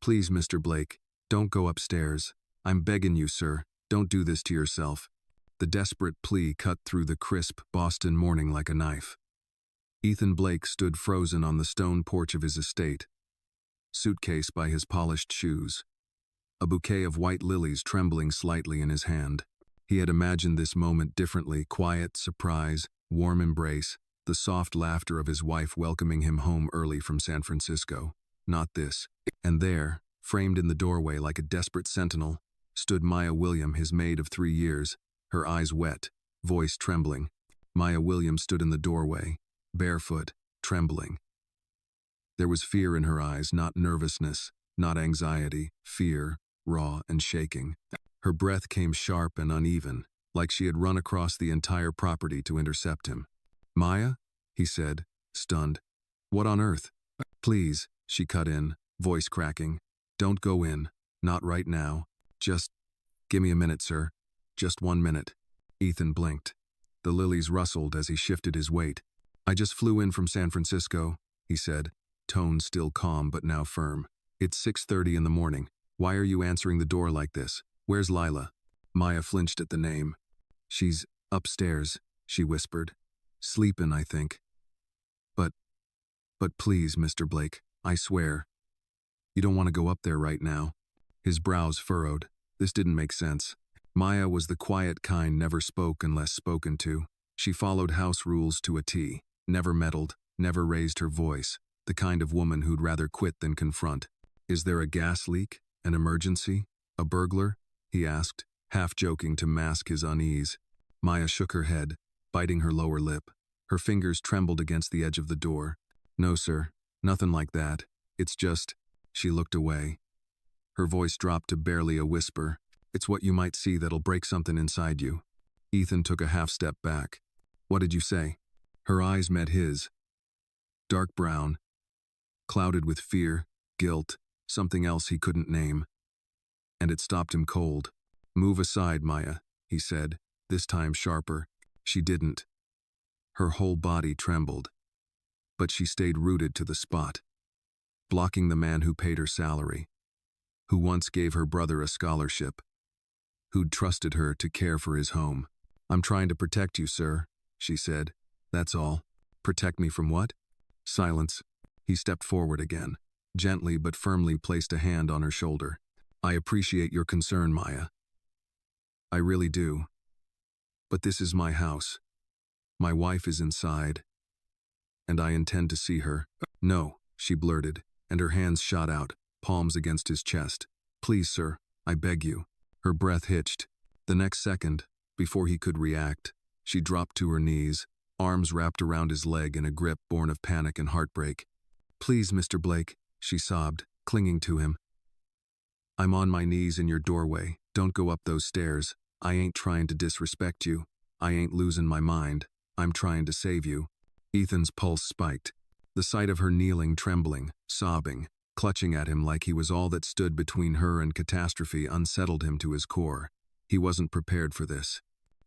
Please, Mr. Blake, don't go upstairs. I'm begging you, sir, don't do this to yourself. The desperate plea cut through the crisp Boston morning like a knife. Ethan Blake stood frozen on the stone porch of his estate, suitcase by his polished shoes, a bouquet of white lilies trembling slightly in his hand. He had imagined this moment differently: quiet, surprise, warm embrace, the soft laughter of his wife welcoming him home early from San Francisco. Not this. And there, framed in the doorway like a desperate sentinel, stood Maya William, his maid of 3 years, her eyes wet, voice trembling. Maya William stood in the doorway, barefoot, trembling. There was fear in her eyes, not nervousness, not anxiety, fear, raw and shaking. Her breath came sharp and uneven, like she had run across the entire property to intercept him. "Maya?" he said, stunned. "What on earth?" "Please," she cut in, voice cracking. "Don't go in. Not right now. Just give me a minute, sir. Just 1 minute." Ethan blinked. The lilies rustled as he shifted his weight. "I just flew in from San Francisco," he said, tone still calm but now firm. "It's 6:30 in the morning. Why are you answering the door like this? Where's Lila?" Maya flinched at the name. "She's upstairs," she whispered. "Sleepin', I think. But please, Mr. Blake, I swear. You don't want to go up there right now." His brows furrowed. This didn't make sense. Maya was the quiet kind, never spoke unless spoken to. She followed house rules to a T, never meddled, never raised her voice, the kind of woman who'd rather quit than confront. "Is there a gas leak? An emergency? A burglar?" he asked, half joking to mask his unease. Maya shook her head, biting her lower lip. Her fingers trembled against the edge of the door. "No, sir, nothing like that. It's just—" She looked away. Her voice dropped to barely a whisper. "It's what you might see that'll break something inside you." Ethan took a half step back. "What did you say?" Her eyes met his. Dark brown, clouded with fear, guilt, something else he couldn't name. And it stopped him cold. "Move aside, Maya," he said, this time sharper. She didn't. Her whole body trembled. But she stayed rooted to the spot, blocking the man who paid her salary, who once gave her brother a scholarship, who'd trusted her to care for his home. "I'm trying to protect you, sir," she said. "That's all." "Protect me from what?" Silence. He stepped forward again, gently but firmly placed a hand on her shoulder. "I appreciate your concern, Maya. I really do. But this is my house. My wife is inside, and I intend to see her." "No," she blurted, and her hands shot out, palms against his chest. "Please, sir, I beg you." Her breath hitched. The next second, before he could react, she dropped to her knees, arms wrapped around his leg in a grip born of panic and heartbreak. "Please, Mr. Blake," she sobbed, clinging to him. "I'm on my knees in your doorway. Don't go up those stairs. I ain't trying to disrespect you. I ain't losing my mind. I'm trying to save you." Ethan's pulse spiked. The sight of her kneeling, trembling, sobbing, clutching at him like he was all that stood between her and catastrophe unsettled him to his core. He wasn't prepared for this.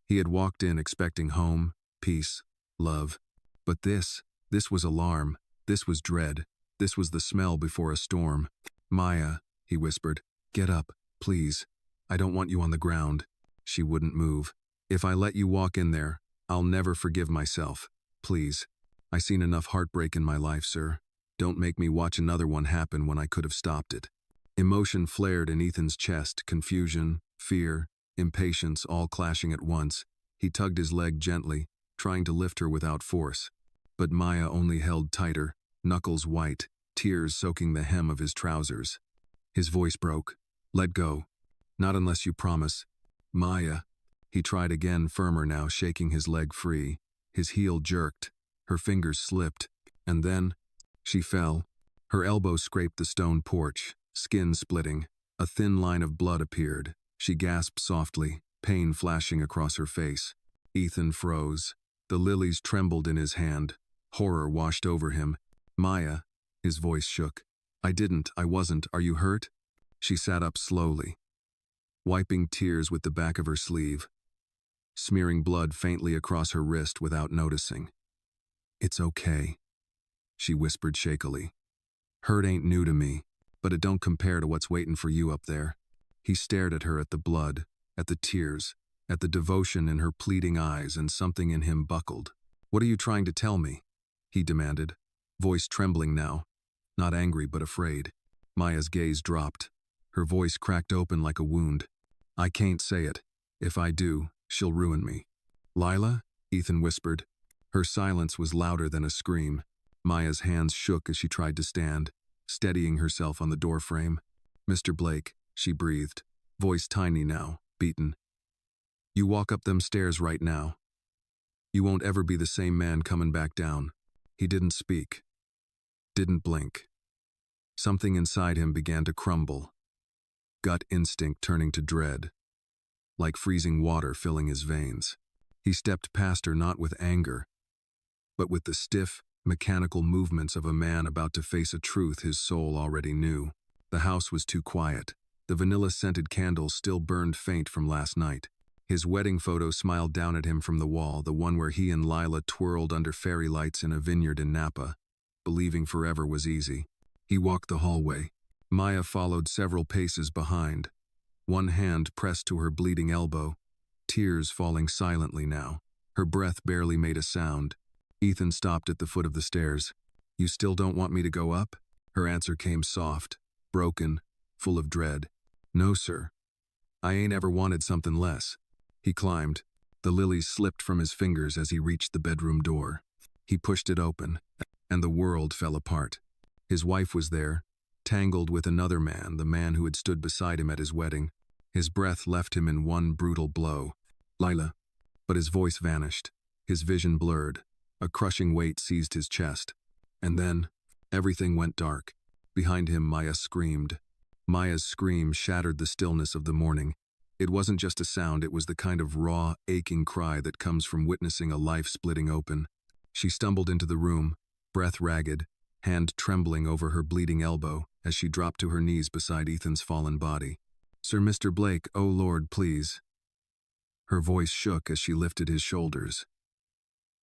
He had walked in expecting home, peace, love. But this was alarm. This was dread. This was the smell before a storm. "Maya," he whispered, "get up, please. I don't want you on the ground." She wouldn't move. "If I let you walk in there, I'll never forgive myself. Please. I seen enough heartbreak in my life, sir. Don't make me watch another one happen when I could have stopped it." Emotion flared in Ethan's chest, confusion, fear, impatience, all clashing at once. He tugged his leg gently, trying to lift her without force. But Maya only held tighter, knuckles white, tears soaking the hem of his trousers. His voice broke. "Let go. Not unless you promise." "Maya." He tried again, firmer now, shaking his leg free. His heel jerked. Her fingers slipped. And then she fell. Her elbow scraped the stone porch, skin splitting. A thin line of blood appeared. She gasped softly, pain flashing across her face. Ethan froze. The lilies trembled in his hand. Horror washed over him. "Maya." His voice shook. I wasn't. Are you hurt?" She sat up slowly, wiping tears with the back of her sleeve, smearing blood faintly across her wrist without noticing. "It's okay," she whispered shakily. "Hurt ain't new to me. but it don't compare to what's waiting for you up there." He stared at her, at the blood, at the tears, at the devotion in her pleading eyes, and something in him buckled. "What are you trying to tell me?" he demanded, voice trembling now, not angry but afraid. Maya's gaze dropped. Her voice cracked open like a wound. "I can't say it. If I do, she'll ruin me." "Lila?" Ethan whispered. Her silence was louder than a scream. Maya's hands shook as she tried to stand, steadying herself on the doorframe. "Mr. Blake," she breathed, voice tiny now, beaten. "You walk up them stairs right now. You won't ever be the same man coming back down." He didn't speak, didn't blink. Something inside him began to crumble, gut instinct turning to dread, like freezing water filling his veins. He stepped past her not with anger, but with the stiff, mechanical movements of a man about to face a truth his soul already knew. The house was too quiet. The vanilla-scented candles still burned faint from last night. His wedding photo smiled down at him from the wall, the one where he and Lila twirled under fairy lights in a vineyard in Napa. Believing forever was easy. He walked the hallway. Maya followed several paces behind, one hand pressed to her bleeding elbow, tears falling silently now. Her breath barely made a sound. Ethan stopped at the foot of the stairs. "You still don't want me to go up?" Her answer came soft, broken, full of dread. "No, sir. I ain't ever wanted something less." He climbed. The lilies slipped from his fingers as he reached the bedroom door. He pushed it open, and the world fell apart. His wife was there, tangled with another man, the man who had stood beside him at his wedding. His breath left him in one brutal blow. "Lila." But his voice vanished. His vision blurred. A crushing weight seized his chest. And then, everything went dark. Behind him, Maya screamed. Maya's scream shattered the stillness of the morning. It wasn't just a sound, it was the kind of raw, aching cry that comes from witnessing a life splitting open. She stumbled into the room, breath ragged, hand trembling over her bleeding elbow as she dropped to her knees beside Ethan's fallen body. "Sir Mr. Blake, oh Lord, please." Her voice shook as she lifted his shoulders,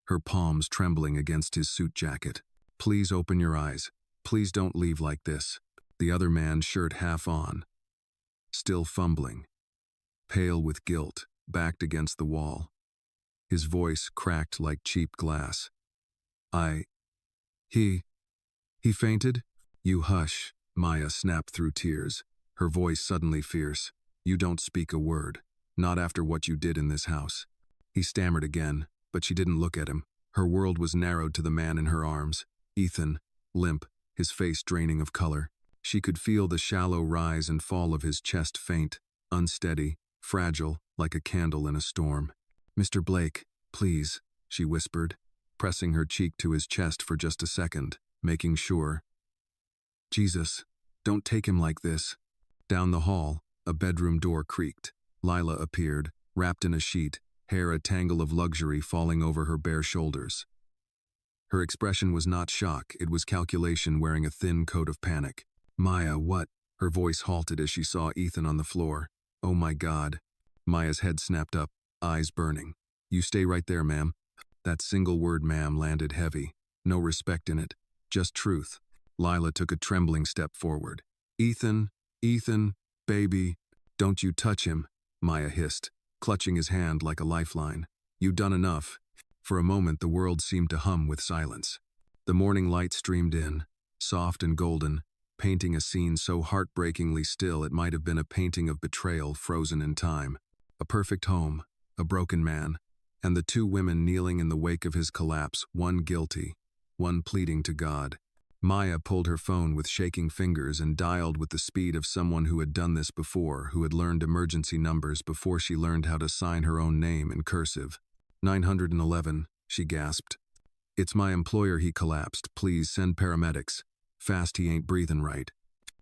her palms trembling against his suit jacket. "Please open your eyes. Please don't leave like this." The other man, shirt half on, still fumbling, pale with guilt, backed against the wall. His voice cracked like cheap glass. He fainted?" "You hush," Maya snapped through tears, her voice suddenly fierce. "You don't speak a word, not after what you did in this house." He stammered again, but she didn't look at him. Her world was narrowed to the man in her arms, Ethan, limp, his face draining of color. She could feel the shallow rise and fall of his chest, faint, unsteady, fragile, like a candle in a storm. "Mr. Blake, please," she whispered, pressing her cheek to his chest for just a second, making sure. "Jesus, don't take him like this." Down the hall, a bedroom door creaked. Lila appeared, wrapped in a sheet, hair a tangle of luxury falling over her bare shoulders. Her expression was not shock, it was calculation wearing a thin coat of panic. "Maya, what?" Her voice halted as she saw Ethan on the floor. "Oh my God." Maya's head snapped up, eyes burning. "You stay right there, ma'am." That single word, ma'am, landed heavy. No respect in it, just truth. Lila took a trembling step forward. Ethan, baby, don't you touch him," Maya hissed, clutching his hand like a lifeline. "You done enough." For a moment the world seemed to hum with silence. The morning light streamed in, soft and golden, painting a scene so heartbreakingly still it might have been a painting of betrayal frozen in time. A perfect home, a broken man, and the two women kneeling in the wake of his collapse, one guilty, one pleading to God. Maya pulled her phone with shaking fingers and dialed with the speed of someone who had done this before, who had learned emergency numbers before she learned how to sign her own name in cursive. 911, she gasped. "It's my employer, he collapsed. Please send paramedics. Fast, he ain't breathing right."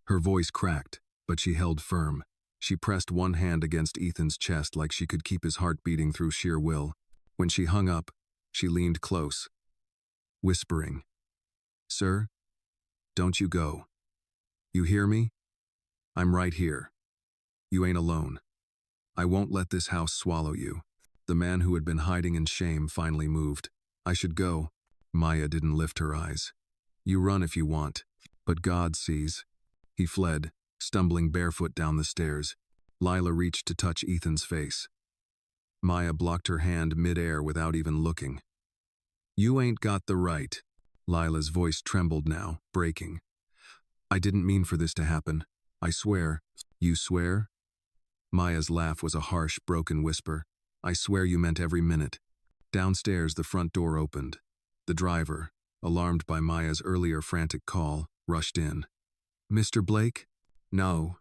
Her voice cracked, but she held firm. She pressed one hand against Ethan's chest like she could keep his heart beating through sheer will. When she hung up, she leaned close, whispering, "Sir, don't you go. You hear me? I'm right here. You ain't alone. I won't let this house swallow you." The man who had been hiding in shame finally moved. "I should go." Maya didn't lift her eyes. "You run if you want, but God sees." He fled, stumbling barefoot down the stairs. Lila reached to touch Ethan's face. Maya blocked her hand mid-air without even looking. "You ain't got the right." Lila's voice trembled now, breaking. "I didn't mean for this to happen. I swear." "You swear?" Maya's laugh was a harsh, broken whisper. "I swear you meant every minute." Downstairs, the front door opened. The driver, alarmed by Maya's earlier frantic call, rushed in. "Mr. Blake?" "No."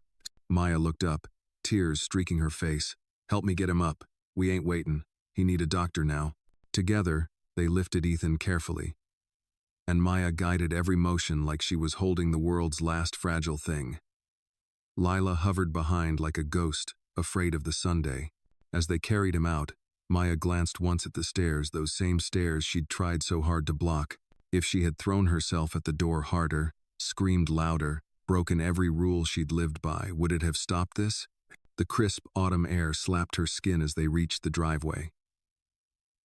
Maya looked up, tears streaking her face. "Help me get him up. We ain't waitin'. He need a doctor now." Together, they lifted Ethan carefully. And Maya guided every motion like she was holding the world's last fragile thing. Lila hovered behind like a ghost, afraid of the Sunday. As they carried him out, Maya glanced once at the stairs, those same stairs she'd tried so hard to block. If she had thrown herself at the door harder, screamed louder, broken every rule she'd lived by, would it have stopped this? The crisp autumn air slapped her skin as they reached the driveway.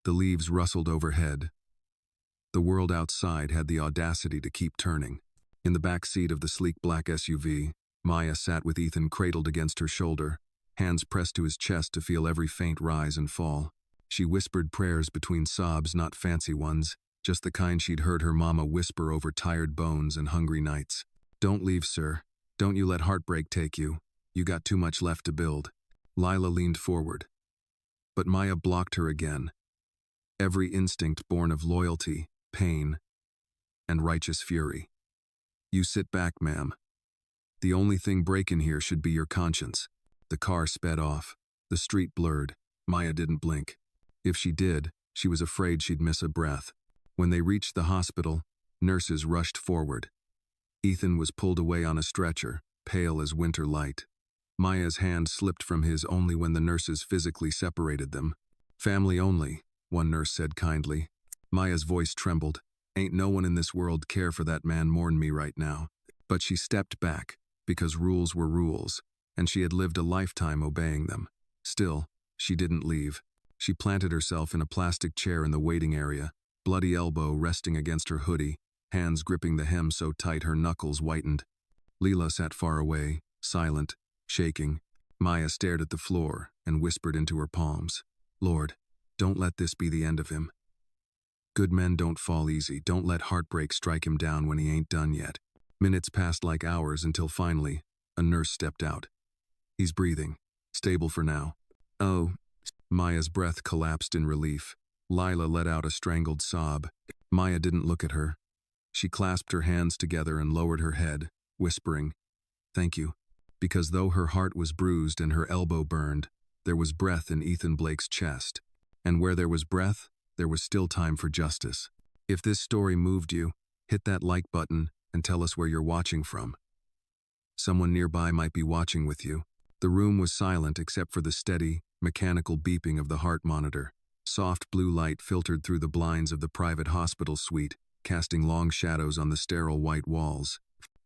The leaves rustled overhead. The world outside had the audacity to keep turning. In the back seat of the sleek black SUV, Maya sat with Ethan cradled against her shoulder, hands pressed to his chest to feel every faint rise and fall. She whispered prayers between sobs, not fancy ones, just the kind she'd heard her mama whisper over tired bones and hungry nights. "Don't leave, sir. Don't you let heartbreak take you. You got too much left to build." Lila leaned forward. But Maya blocked her again. Every instinct born of loyalty, pain, and righteous fury. "You sit back, ma'am. The only thing breaking here should be your conscience." The car sped off. The street blurred. Maya didn't blink. If she did, she was afraid she'd miss a breath. When they reached the hospital, nurses rushed forward. Ethan was pulled away on a stretcher, pale as winter light. Maya's hand slipped from his only when the nurses physically separated them. "Family only," one nurse said kindly. Maya's voice trembled. "Ain't no one in this world care for that man more'n me right now." But she stepped back, because rules were rules, and she had lived a lifetime obeying them. Still, she didn't leave. She planted herself in a plastic chair in the waiting area, bloody elbow resting against her hoodie, hands gripping the hem so tight her knuckles whitened. Lila sat far away, silent, shaking. Maya stared at the floor and whispered into her palms, "Lord, don't let this be the end of him. Good men don't fall easy. Don't let heartbreak strike him down when he ain't done yet." Minutes passed like hours until finally, a nurse stepped out. "He's breathing. Stable for now." "Oh." Maya's breath collapsed in relief. Lila let out a strangled sob. Maya didn't look at her. She clasped her hands together and lowered her head, whispering, "Thank you." Because though her heart was bruised and her elbow burned, there was breath in Ethan Blake's chest. And where there was breath, there was still time for justice. If this story moved you, hit that like button and tell us where you're watching from. Someone nearby might be watching with you. The room was silent except for the steady, mechanical beeping of the heart monitor. Soft blue light filtered through the blinds of the private hospital suite, casting long shadows on the sterile white walls.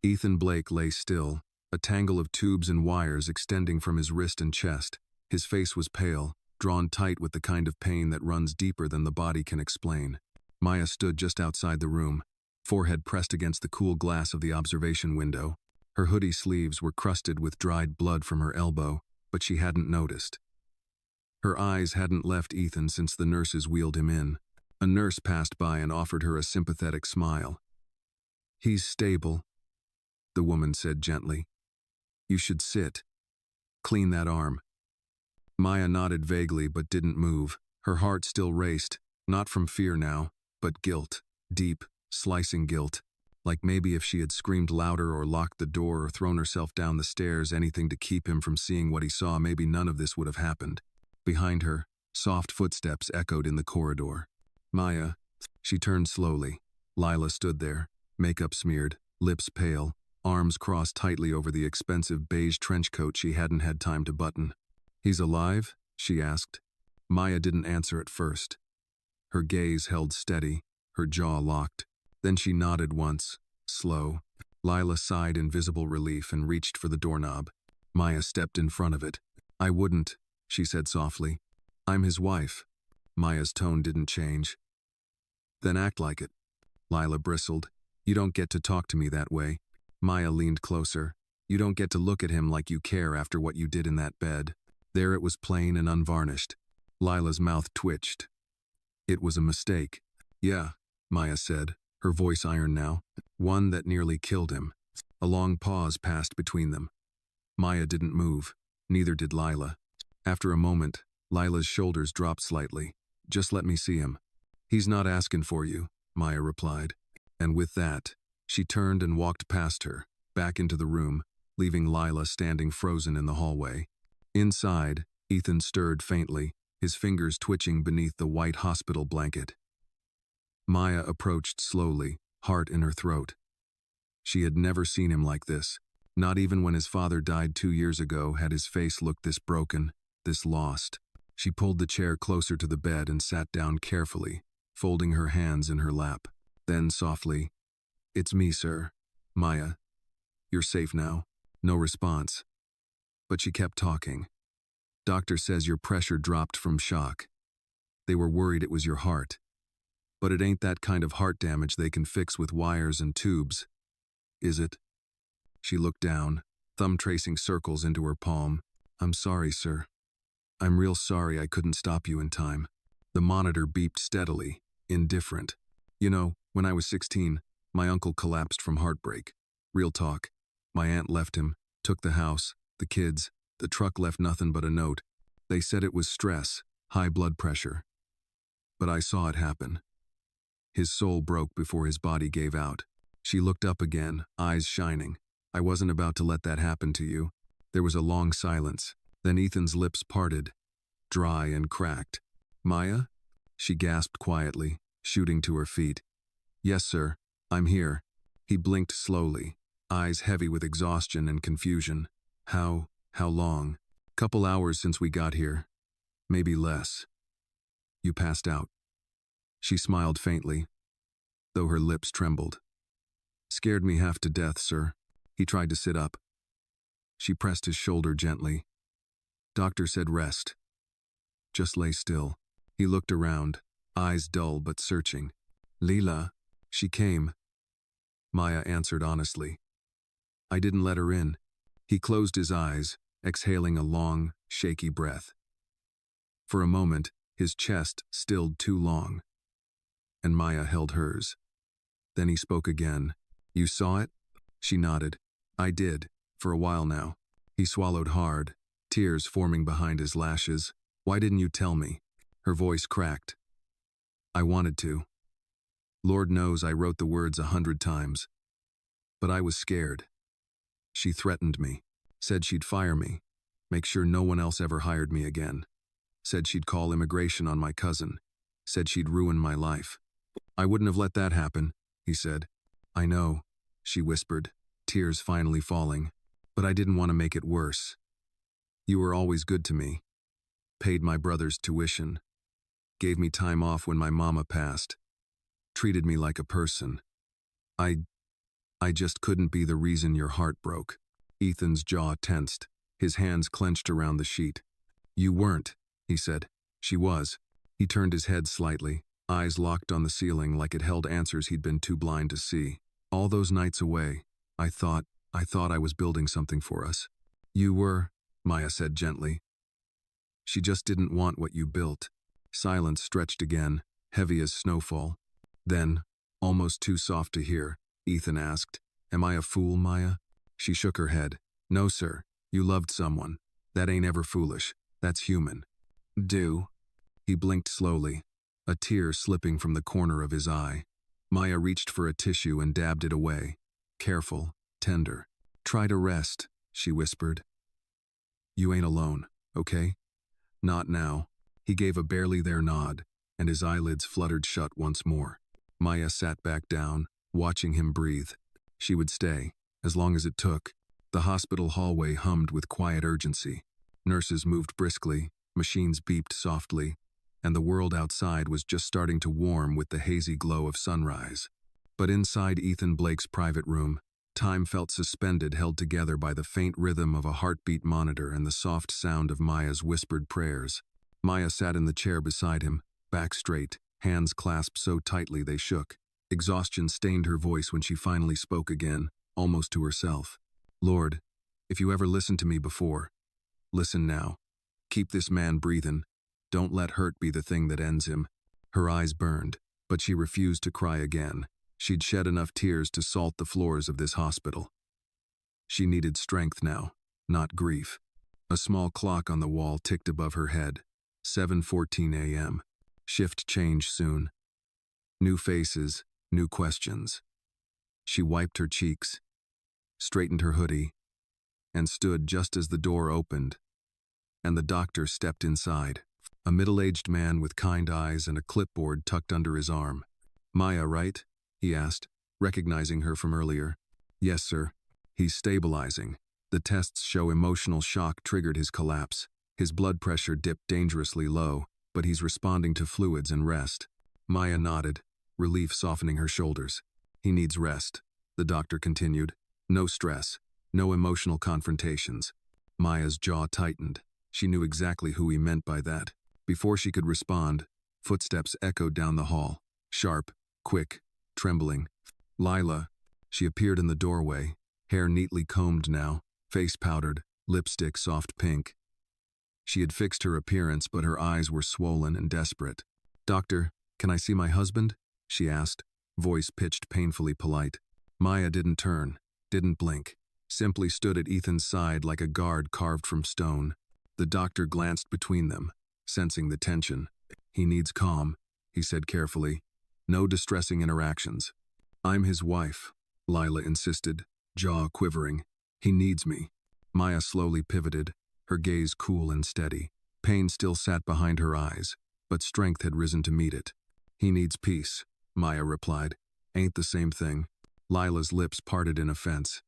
Ethan Blake lay still, a tangle of tubes and wires extending from his wrist and chest. His face was pale, drawn tight with the kind of pain that runs deeper than the body can explain. Maya stood just outside the room, forehead pressed against the cool glass of the observation window. Her hoodie sleeves were crusted with dried blood from her elbow, but she hadn't noticed. Her eyes hadn't left Ethan since the nurses wheeled him in. A nurse passed by and offered her a sympathetic smile. "He's stable," the woman said gently. "You should sit. Clean that arm." Maya nodded vaguely but didn't move. Her heart still raced, not from fear now, but guilt. Deep, slicing guilt. Like maybe if she had screamed louder or locked the door or thrown herself down the stairs, anything to keep him from seeing what he saw, maybe none of this would have happened. Behind her, soft footsteps echoed in the corridor. "Maya." She turned slowly. Lila stood there, makeup smeared, lips pale, arms crossed tightly over the expensive beige trench coat she hadn't had time to button. "He's alive?" she asked. Maya didn't answer at first. Her gaze held steady, her jaw locked. Then she nodded once, slow. Lila sighed in visible relief and reached for the doorknob. Maya stepped in front of it. "I wouldn't," she said softly. "I'm his wife." Maya's tone didn't change. "Then act like it." Lila bristled. "You don't get to talk to me that way." Maya leaned closer. You don't get to look at him like you care after what you did in that bed. There it was, plain and unvarnished. Lila's mouth twitched. It was a mistake. Yeah, Maya said, her voice iron now. One that nearly killed him. A long pause passed between them. Maya didn't move. Neither did Lila. After a moment, Lila's shoulders dropped slightly. Just let me see him. He's not asking for you, Maya replied. And with that, she turned and walked past her, back into the room, leaving Lila standing frozen in the hallway. Inside, Ethan stirred faintly, his fingers twitching beneath the white hospital blanket. Maya approached slowly, heart in her throat. She had never seen him like this. Not even when his father died 2 years ago had his face looked this broken, this lost. She pulled the chair closer to the bed and sat down carefully, folding her hands in her lap. Then softly, "It's me, sir. Maya. You're safe now." No response. But she kept talking. "Doctor says your pressure dropped from shock. They were worried it was your heart. But it ain't that kind of heart damage they can fix with wires and tubes. Is it?" She looked down, thumb tracing circles into her palm. "I'm sorry, sir. I'm real sorry I couldn't stop you in time." The monitor beeped steadily, indifferent. "You know, when I was 16, my uncle collapsed from heartbreak. Real talk. My aunt left him, took the house, the kids. The truck left nothing but a note. They said it was stress, high blood pressure. But I saw it happen. His soul broke before his body gave out." She looked up again, eyes shining. "I wasn't about to let that happen to you." There was a long silence. Then Ethan's lips parted, dry and cracked. "Maya?" She gasped quietly, shooting to her feet. "Yes, sir. I'm here." He blinked slowly, eyes heavy with exhaustion and confusion. How long?" "Couple hours since we got here. Maybe less." "You passed out." She smiled faintly, though her lips trembled. "Scared me half to death, sir." He tried to sit up. She pressed his shoulder gently. "Doctor said rest. Just lay still." He looked around, eyes dull but searching. "Lila, she came." Maya answered honestly. "I didn't let her in." He closed his eyes, exhaling a long, shaky breath. For a moment, his chest stilled too long, and Maya held hers. Then he spoke again. "You saw it?" She nodded. "I did, for a while now." He swallowed hard, tears forming behind his lashes. "Why didn't you tell me?" Her voice cracked. "I wanted to. Lord knows I wrote the words 100 times. But I was scared. She threatened me. Said she'd fire me. Make sure no one else ever hired me again. Said she'd call immigration on my cousin. Said she'd ruin my life." "I wouldn't have let that happen," he said. "I know," she whispered, tears finally falling. "But I didn't want to make it worse. You were always good to me. Paid my brother's tuition. Gave me time off when my mama passed. Treated me like a person. I just couldn't be the reason your heart broke." Ethan's jaw tensed, his hands clenched around the sheet. "You weren't," he said. "She was." He turned his head slightly, eyes locked on the ceiling like it held answers he'd been too blind to see. "All those nights away, I thought I was building something for us." "You were," Maya said gently. "She just didn't want what you built." Silence stretched again, heavy as snowfall. Then, almost too soft to hear, Ethan asked, "Am I a fool, Maya?" She shook her head. "No, sir. You loved someone. That ain't ever foolish. That's human." "Do?" He blinked slowly, a tear slipping from the corner of his eye. Maya reached for a tissue and dabbed it away. Careful, tender. "Try to rest," she whispered. "You ain't alone, okay? Not now." He gave a barely there nod, and his eyelids fluttered shut once more. Maya sat back down, watching him breathe. She would stay, as long as it took. The hospital hallway hummed with quiet urgency. Nurses moved briskly, machines beeped softly, and the world outside was just starting to warm with the hazy glow of sunrise. But inside Ethan Blake's private room, time felt suspended, held together by the faint rhythm of a heartbeat monitor and the soft sound of Maya's whispered prayers. Maya sat in the chair beside him, back straight, hands clasped so tightly they shook. Exhaustion stained her voice when she finally spoke again, almost to herself. "Lord, If you ever listened to me before, listen now. Keep this man breathing. Don't let hurt be the thing that ends him." Her eyes burned, but she refused to cry again. She'd shed enough tears to salt the floors of this hospital. She needed strength now, not grief. A small clock on the wall ticked above her head. 7:14 a.m. Shift change soon. New faces, new questions. She wiped her cheeks, straightened her hoodie, and stood just as the door opened, and the doctor stepped inside. A middle-aged man with kind eyes and a clipboard tucked under his arm. "Maya, right?" he asked, recognizing her from earlier. "Yes, sir." "He's stabilizing. The tests show emotional shock triggered his collapse. His blood pressure dipped dangerously low, but he's responding to fluids and rest." Maya nodded, relief softening her shoulders. "He needs rest," the doctor continued. "No stress, no emotional confrontations." Maya's jaw tightened. She knew exactly who he meant by that. Before she could respond, footsteps echoed down the hall. Sharp, quick, trembling. Lila. She appeared in the doorway, hair neatly combed now, face powdered, lipstick soft pink. She had fixed her appearance, but her eyes were swollen and desperate. "Doctor, can I see my husband?" she asked, voice pitched painfully polite. Maya didn't turn, didn't blink, simply stood at Ethan's side like a guard carved from stone. The doctor glanced between them, sensing the tension. "He needs calm," he said carefully. "No distressing interactions." "I'm his wife," Lila insisted, jaw quivering. "He needs me." Maya slowly pivoted, her gaze cool and steady. Pain still sat behind her eyes, but strength had risen to meet it. "He needs peace," Maya replied. "Ain't the same thing." Lila's lips parted in offense.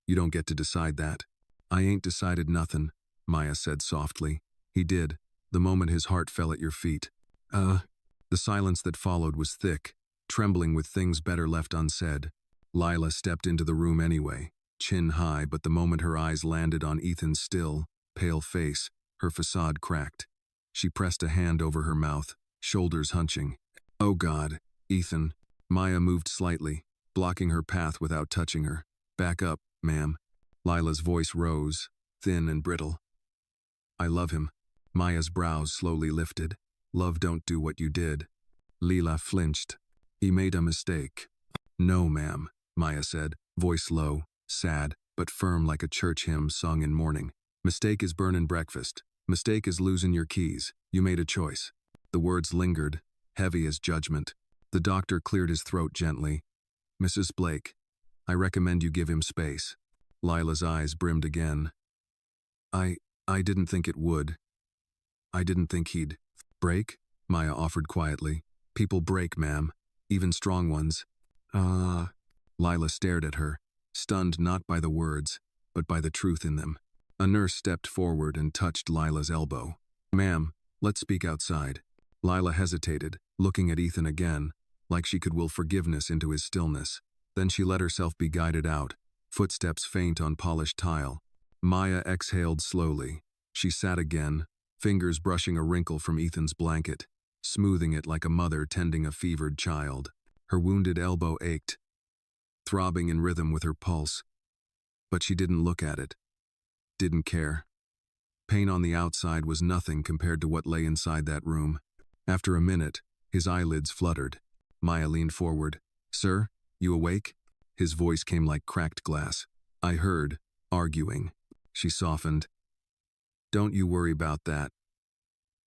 "You don't get to decide that." "I ain't decided nothin'," Maya said softly. "He did, the moment his heart fell at your feet." The silence that followed was thick, trembling with things better left unsaid. Lila stepped into the room anyway, chin high, but the moment her eyes landed on Ethan's still, pale face, her facade cracked. She pressed a hand over her mouth, shoulders hunching. "Oh God, Ethan." Maya moved slightly, blocking her path without touching her. "Back up, ma'am." Lila's voice rose, thin and brittle. "I love him." Maya's brows slowly lifted. "Love don't do what you did." Lila flinched. "He made a mistake." "No, ma'am," Maya said, voice low, sad, but firm like a church hymn sung in mourning. "Mistake is burnin' breakfast. Mistake is losing your keys. You made a choice." The words lingered, heavy as judgment. The doctor cleared his throat gently. "Mrs. Blake, I recommend you give him space." Lila's eyes brimmed again. I didn't think it would. I didn't think he'd break," Maya offered quietly. "People break, ma'am, even strong ones." Lila stared at her, stunned not by the words, but by the truth in them. A nurse stepped forward and touched Lila's elbow. "Ma'am, let's speak outside." Lila hesitated, looking at Ethan again, like she could will forgiveness into his stillness. Then she let herself be guided out, footsteps faint on polished tile. Maya exhaled slowly. She sat again, fingers brushing a wrinkle from Ethan's blanket, smoothing it like a mother tending a fevered child. Her wounded elbow ached, throbbing in rhythm with her pulse. But she didn't look at it, didn't care. Pain on the outside was nothing compared to what lay inside that room. After a minute, his eyelids fluttered. Maya leaned forward. "Sir, you awake?" His voice came like cracked glass. "I heard, arguing." She softened. "Don't you worry about that.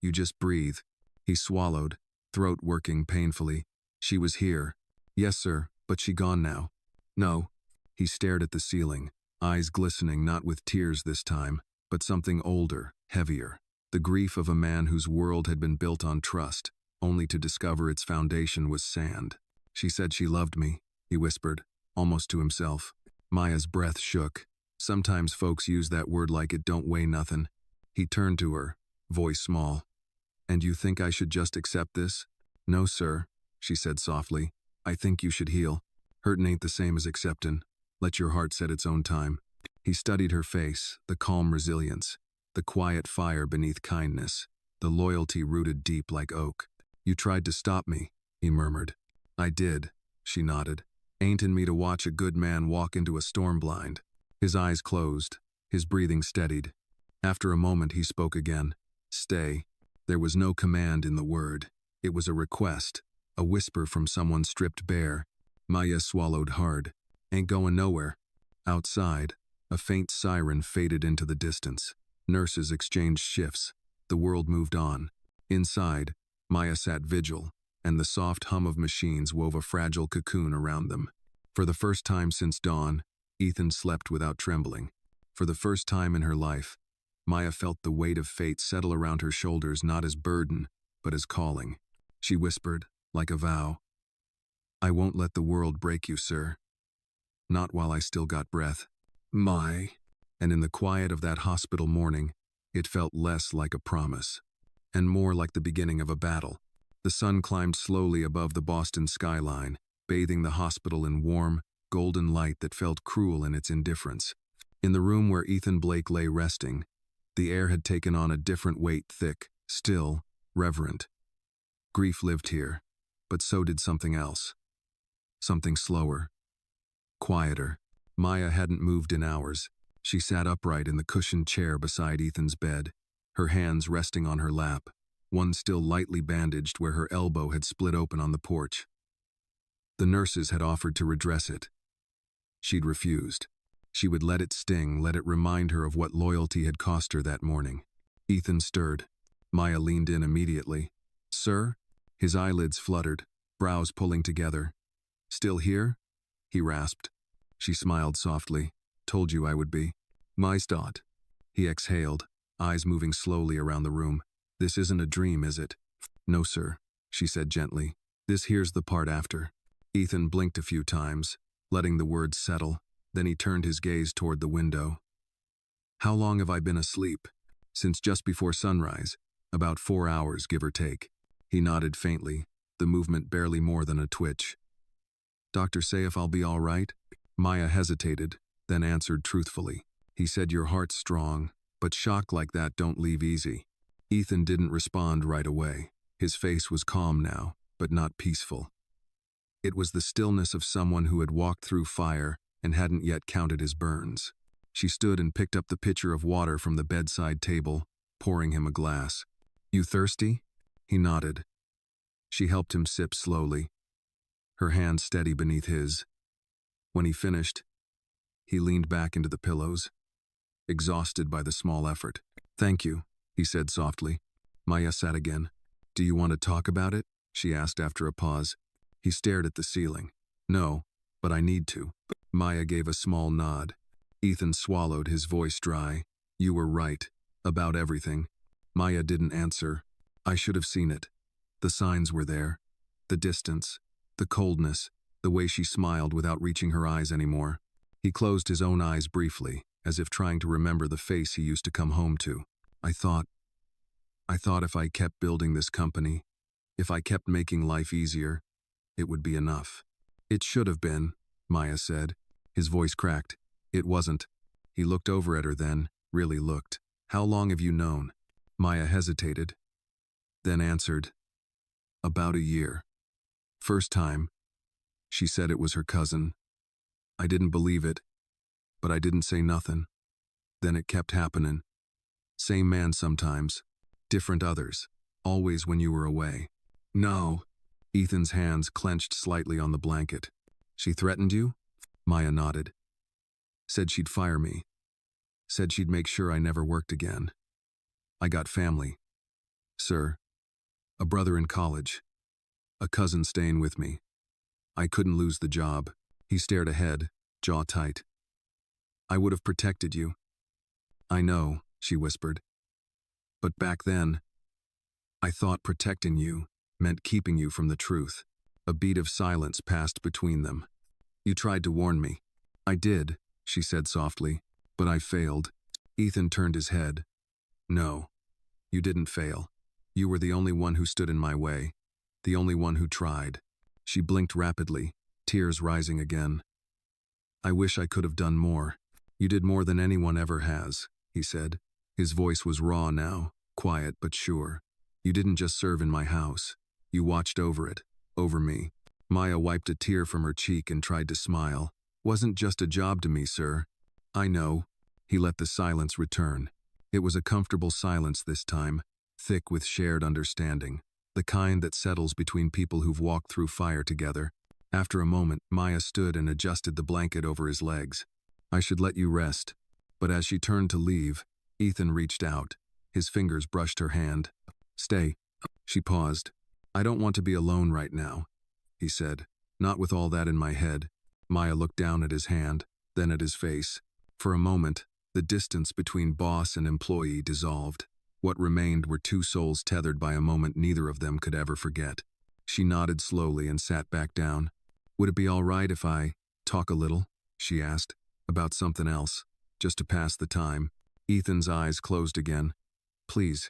You just breathe." He swallowed, throat working painfully. "She was here." "Yes, sir, but she gone now." "No." He stared at the ceiling, eyes glistening not with tears this time, but something older, heavier. The grief of a man whose world had been built on trust, only to discover its foundation was sand. "She said she loved me," he whispered, almost to himself. Maya's breath shook. Sometimes folks use that word like it don't weigh nothin'. He turned to her, voice small. "And you think I should just accept this?" "No, sir," she said softly. "I think you should heal. Hurtin' ain't the same as acceptin'. Let your heart set its own time." He studied her face, the calm resilience, the quiet fire beneath kindness, the loyalty rooted deep like oak. "You tried to stop me," he murmured. "I did," she nodded. "Ain't in me to watch a good man walk into a storm blind." His eyes closed, His breathing steadied. After a moment, he spoke again. Stay. There was no command in the word. It was a request, a whisper from someone stripped bare. Maya swallowed hard. Ain't going nowhere. Outside, a faint siren faded into the distance. Nurses exchanged shifts. The world moved on. Inside, Maya sat vigil, and the soft hum of machines wove a fragile cocoon around them. For the first time since dawn, Ethan slept without trembling. For the first time in her life, Maya felt the weight of fate settle around her shoulders not as burden, but as calling. She whispered, like a vow, I won't let the world break you, sir. Not while I still got breath. And in the quiet of that hospital morning, it felt less like a promise, and more like the beginning of a battle. The sun climbed slowly above the Boston skyline, bathing the hospital in warm, golden light that felt cruel in its indifference. In the room where Ethan Blake lay resting, the air had taken on a different weight, thick, still, reverent. Grief lived here, but so did something else. Something slower, quieter. Maya hadn't moved in hours. She sat upright in the cushioned chair beside Ethan's bed, her hands resting on her lap, one still lightly bandaged where her elbow had split open on the porch. The nurses had offered to redress it. She'd refused. She would let it sting, let it remind her of what loyalty had cost her that morning. Ethan stirred. Maya leaned in immediately. Sir? His eyelids fluttered, brows pulling together. Still here? He rasped. She smiled softly. Told you I would be. My stot. He exhaled, eyes moving slowly around the room. This isn't a dream, is it? No, sir, she said gently. This here's the part after. Ethan blinked a few times, letting the words settle. Then he turned his gaze toward the window. How long have I been asleep? Since just before sunrise. About 4 hours, give or take. He nodded faintly, the movement barely more than a twitch. Doctor say if I'll be all right? Maya hesitated, then answered truthfully. He said your heart's strong, but shock like that don't leave easy. Ethan didn't respond right away. His face was calm now, but not peaceful. It was the stillness of someone who had walked through fire and hadn't yet counted his burns. She stood and picked up the pitcher of water from the bedside table, pouring him a glass. You thirsty? He nodded. She helped him sip slowly, her hand steady beneath his. When he finished, he leaned back into the pillows, exhausted by the small effort. Thank you, he said softly. Maya sat again. Do you want to talk about it? She asked after a pause. He stared at the ceiling. No, but I need to. Maya gave a small nod. Ethan swallowed, his voice dry. You were right. About everything. Maya didn't answer. I should have seen it. The signs were there. The distance. The coldness. The way she smiled without reaching her eyes anymore. He closed his own eyes briefly, as if trying to remember the face he used to come home to. I thought if I kept building this company, if I kept making life easier, it would be enough. It should have been, Maya said. His voice cracked. It wasn't. He looked over at her then, really looked. How long have you known? Maya hesitated, then answered. About a year. First time. She said it was her cousin. I didn't believe it, but I didn't say nothing. Then it kept happening. Same man sometimes, different others, always when you were away. No. Ethan's hands clenched slightly on the blanket. She threatened you? Maya nodded. Said she'd fire me. Said she'd make sure I never worked again. I got family. Sir. A brother in college. A cousin staying with me. I couldn't lose the job. He stared ahead, jaw tight. I would have protected you. I know, she whispered. But back then, I thought protecting you meant keeping you from the truth. A beat of silence passed between them. You tried to warn me. I did, she said softly, but I failed. Ethan turned his head. No, you didn't fail. You were the only one who stood in my way, the only one who tried. She blinked rapidly, tears rising again. I wish I could have done more. You did more than anyone ever has, he said. His voice was raw now, quiet but sure. You didn't just serve in my house. You watched over it, over me. Maya wiped a tear from her cheek and tried to smile. Wasn't just a job to me, sir. I know. He let the silence return. It was a comfortable silence this time, thick with shared understanding, the kind that settles between people who've walked through fire together. After a moment, Maya stood and adjusted the blanket over his legs. "I should let you rest." But as she turned to leave, Ethan reached out. His fingers brushed her hand. "Stay." She paused. "I don't want to be alone right now," he said. "Not with all that in my head." Maya looked down at his hand, then at his face. For a moment, the distance between boss and employee dissolved. What remained were two souls tethered by a moment neither of them could ever forget. She nodded slowly and sat back down. "Would it be all right if I talk a little?" she asked. "About something else, just to pass the time." Ethan's eyes closed again. "Please."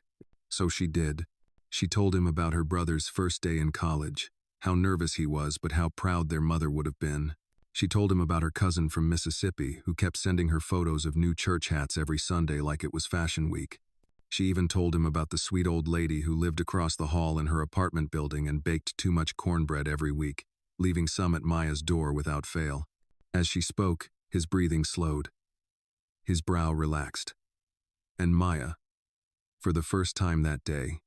So she did. She told him about her brother's first day in college, how nervous he was but how proud their mother would have been. She told him about her cousin from Mississippi who kept sending her photos of new church hats every Sunday like it was Fashion Week. She even told him about the sweet old lady who lived across the hall in her apartment building and baked too much cornbread every week, leaving some at Maya's door without fail. As she spoke, his breathing slowed. His brow relaxed. And Maya, for the first time that day,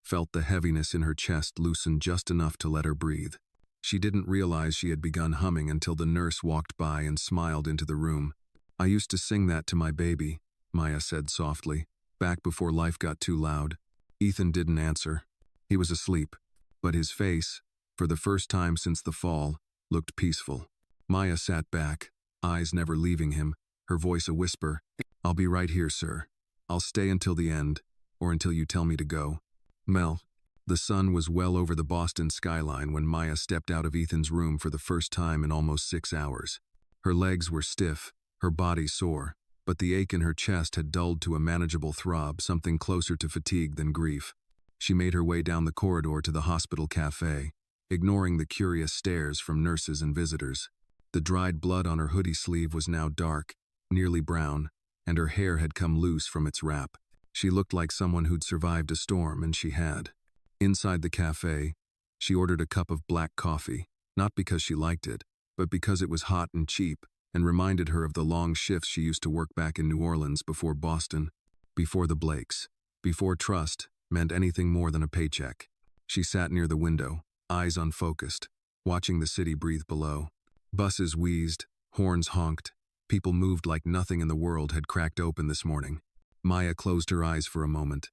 felt the heaviness in her chest loosen just enough to let her breathe. She didn't realize she had begun humming until the nurse walked by and smiled into the room. "I used to sing that to my baby," Maya said softly, "back before life got too loud." Ethan didn't answer. He was asleep, but his face, for the first time since the fall, looked peaceful. Maya sat back, eyes never leaving him, her voice a whisper. "I'll be right here, sir. I'll stay until the end, or until you tell me to go." Mel. The sun was well over the Boston skyline when Maya stepped out of Ethan's room for the first time in almost 6 hours. Her legs were stiff, her body sore, but the ache in her chest had dulled to a manageable throb, something closer to fatigue than grief. She made her way down the corridor to the hospital cafe, ignoring the curious stares from nurses and visitors. The dried blood on her hoodie sleeve was now dark, nearly brown, and her hair had come loose from its wrap. She looked like someone who'd survived a storm, and she had. Inside the cafe, she ordered a cup of black coffee, not because she liked it, but because it was hot and cheap, and reminded her of the long shifts she used to work back in New Orleans before Boston, before the Blakes, before trust meant anything more than a paycheck. She sat near the window, eyes unfocused, watching the city breathe below. Buses wheezed, horns honked, people moved like nothing in the world had cracked open this morning. Maya closed her eyes for a moment.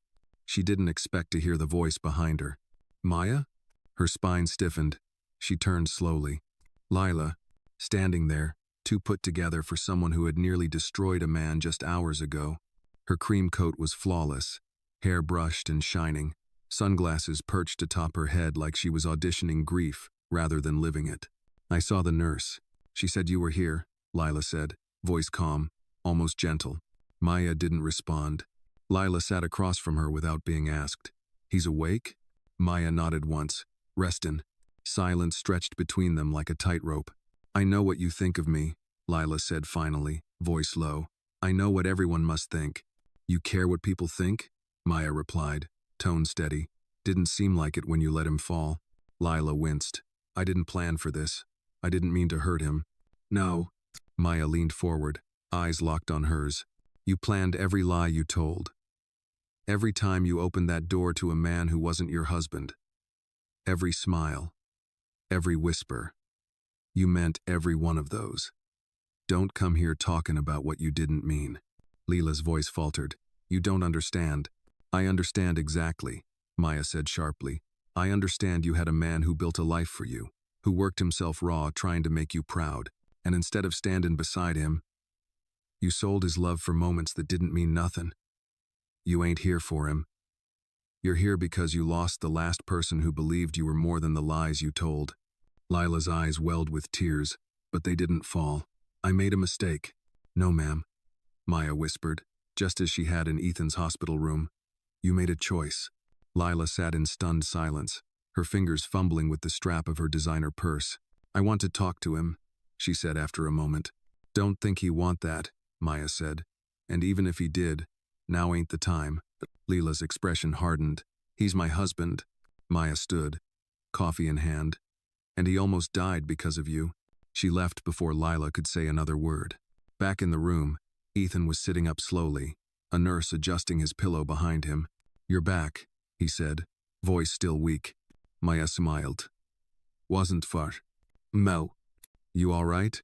She didn't expect to hear the voice behind her. "Maya?" Her spine stiffened. She turned slowly. Lila, standing there, too put together for someone who had nearly destroyed a man just hours ago. Her cream coat was flawless, hair brushed and shining, sunglasses perched atop her head like she was auditioning grief rather than living it. "I saw the nurse. She said you were here," Lila said, voice calm, almost gentle. Maya didn't respond. Lila sat across from her without being asked. "He's awake?" Maya nodded once. "Restin'." Silence stretched between them like a tightrope. "I know what you think of me," Lila said finally, voice low. "I know what everyone must think." "You care what people think?" Maya replied, tone steady. "Didn't seem like it when you let him fall." Lila winced. "I didn't plan for this. I didn't mean to hurt him." "No." Maya leaned forward, eyes locked on hers. "You planned every lie you told. Every time you opened that door to a man who wasn't your husband. Every smile. Every whisper. You meant every one of those. Don't come here talking about what you didn't mean." Leela's voice faltered. "You don't understand." "I understand exactly," Maya said sharply. "I understand you had a man who built a life for you, who worked himself raw trying to make you proud, and instead of standing beside him, you sold his love for moments that didn't mean nothing. You ain't here for him. You're here because you lost the last person who believed you were more than the lies you told." Lila's eyes welled with tears, but they didn't fall. "I made a mistake." "No, ma'am," Maya whispered, just as she had in Ethan's hospital room. "You made a choice." Lila sat in stunned silence, her fingers fumbling with the strap of her designer purse. "I want to talk to him," she said after a moment. "Don't think he want that," Maya said. "And even if he did, now ain't the time." Leela's expression hardened. "He's my husband." Maya stood, coffee in hand. "And he almost died because of you." She left before Lila could say another word. Back in the room, Ethan was sitting up slowly, a nurse adjusting his pillow behind him. "You're back," he said, voice still weak. Maya smiled. "Wasn't far. Mo. You all right?"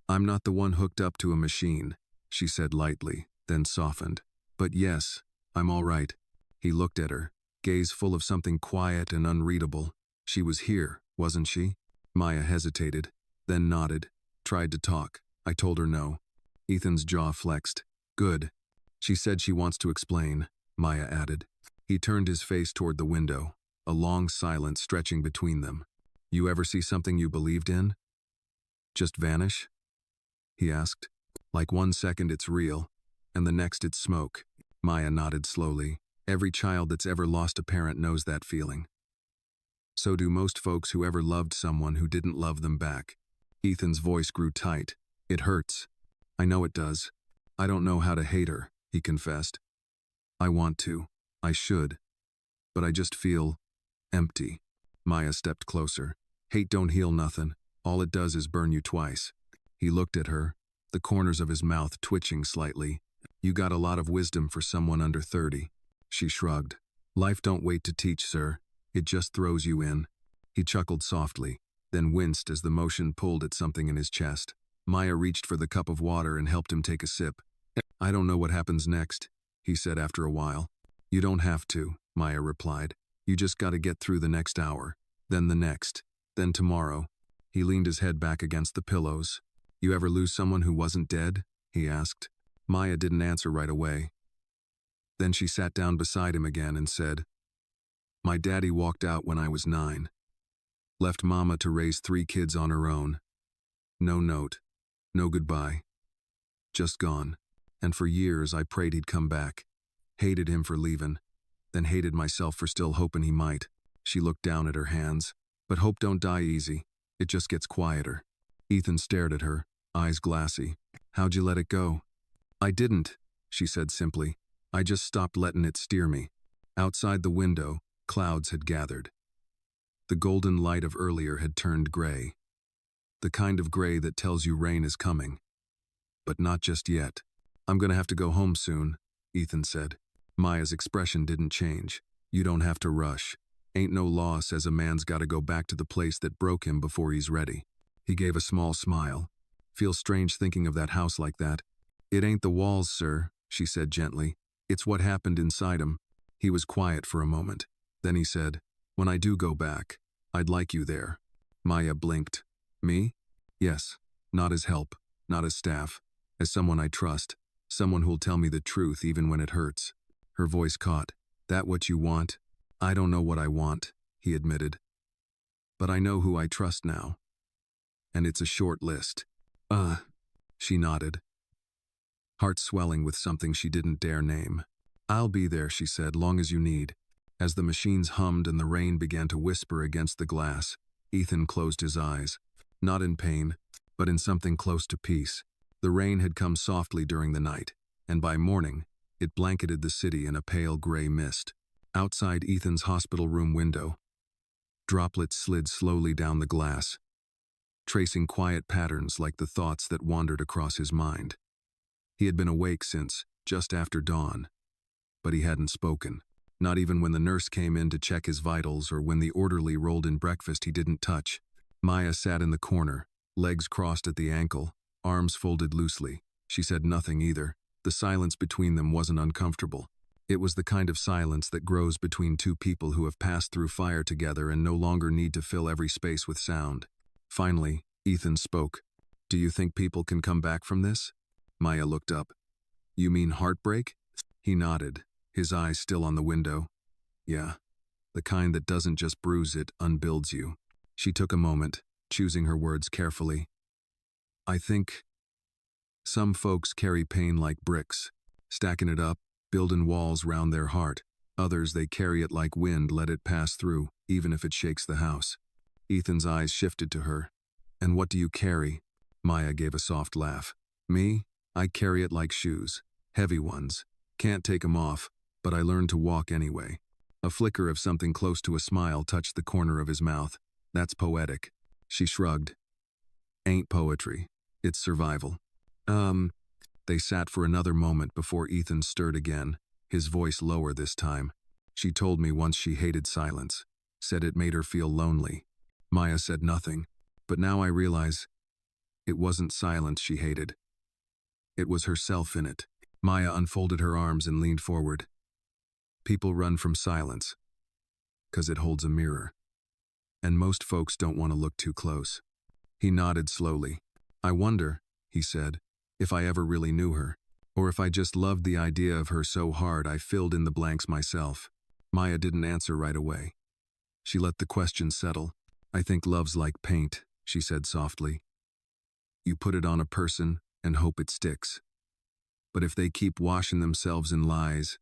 "I'm not the one hooked up to a machine," she said lightly, then softened. "But yes, I'm all right." He looked at her, gaze full of something quiet and unreadable. She was here, wasn't she? Maya hesitated, then nodded, tried to talk. I told her no. Ethan's jaw flexed. "Good. She said she wants to explain," Maya added. He turned his face toward the window, a long silence stretching between them. "You ever see something you believed in just vanish?" he asked. "Like 1 second it's real, and the next it's smoke." Maya nodded slowly. "Every child that's ever lost a parent knows that feeling. So do most folks who ever loved someone who didn't love them back." Ethan's voice grew tight. "It hurts. I know it does. I don't know how to hate her," he confessed. "I want to. I should. But I just feel empty." Maya stepped closer. "Hate don't heal nothin'. All it does is burn you twice." He looked at her, the corners of his mouth twitching slightly. "You got a lot of wisdom for someone under 30. She shrugged. "Life don't wait to teach, sir. It just throws you in." He chuckled softly, then winced as the motion pulled at something in his chest. Maya reached for the cup of water and helped him take a sip. "I don't know what happens next," he said after a while. "You don't have to," Maya replied. "You just gotta get through the next hour, then the next, then tomorrow." He leaned his head back against the pillows. "You ever lose someone who wasn't dead?" he asked. Maya didn't answer right away. Then she sat down beside him again and said, "My daddy walked out when I was 9. Left mama to raise 3 kids on her own. No note, no goodbye. Just gone. And for years I prayed he'd come back. Hated him for leaving, then hated myself for still hoping he might." She looked down at her hands. "But hope don't die easy. It just gets quieter." Ethan stared at her, eyes glassy. "How'd you let it go?" "I didn't," she said simply. "I just stopped letting it steer me." Outside the window, clouds had gathered. The golden light of earlier had turned gray. The kind of gray that tells you rain is coming. But not just yet. "I'm gonna have to go home soon," Ethan said. Maya's expression didn't change. "You don't have to rush. Ain't no law says a man's gotta go back to the place that broke him before he's ready." He gave a small smile. "Feels strange thinking of that house like that." "It ain't the walls, sir," she said gently. "It's what happened inside 'em." He was quiet for a moment. Then he said, "When I do go back, I'd like you there." Maya blinked. "Me?" "Yes. Not as help, not as staff. As someone I trust. Someone who'll tell me the truth even when it hurts." Her voice caught. "That what you want?" "I don't know what I want," he admitted. "But I know who I trust now. And it's a short list." She nodded, heart swelling with something she didn't dare name. "I'll be there," she said, "long as you need." As the machines hummed and the rain began to whisper against the glass, Ethan closed his eyes. Not in pain, but in something close to peace. The rain had come softly during the night, and by morning, it blanketed the city in a pale gray mist. Outside Ethan's hospital room window, droplets slid slowly down the glass, tracing quiet patterns like the thoughts that wandered across his mind. He had been awake since just after dawn, but he hadn't spoken. Not even when the nurse came in to check his vitals or when the orderly rolled in breakfast he didn't touch. Maya sat in the corner, legs crossed at the ankle, arms folded loosely. She said nothing either. The silence between them wasn't uncomfortable. It was the kind of silence that grows between two people who have passed through fire together and no longer need to fill every space with sound. Finally, Ethan spoke. "Do you think people can come back from this?" Maya looked up. "You mean heartbreak?" He nodded, his eyes still on the window. "Yeah, the kind that doesn't just bruise it, unbuilds you." She took a moment, choosing her words carefully. "I think some folks carry pain like bricks, stacking it up, building walls round their heart. Others, they carry it like wind, let it pass through, even if it shakes the house." Ethan's eyes shifted to her. "And what do you carry?" Maya gave a soft laugh. "Me? I carry it like shoes. Heavy ones. Can't take 'em off, but I learned to walk anyway." A flicker of something close to a smile touched the corner of his mouth. "That's poetic." She shrugged. "Ain't poetry. It's survival." They sat for another moment before Ethan stirred again, his voice lower this time. She told me once she hated silence, said it made her feel lonely. Maya said nothing, but now I realize it wasn't silence she hated. It was herself in it. Maya unfolded her arms and leaned forward. People run from silence, 'cause it holds a mirror. And most folks don't want to look too close. He nodded slowly. I wonder, he said, if I ever really knew her, or if I just loved the idea of her so hard I filled in the blanks myself. Maya didn't answer right away. She let the question settle. I think love's like paint, she said softly. You put it on a person and hope it sticks. But if they keep washing themselves in lies,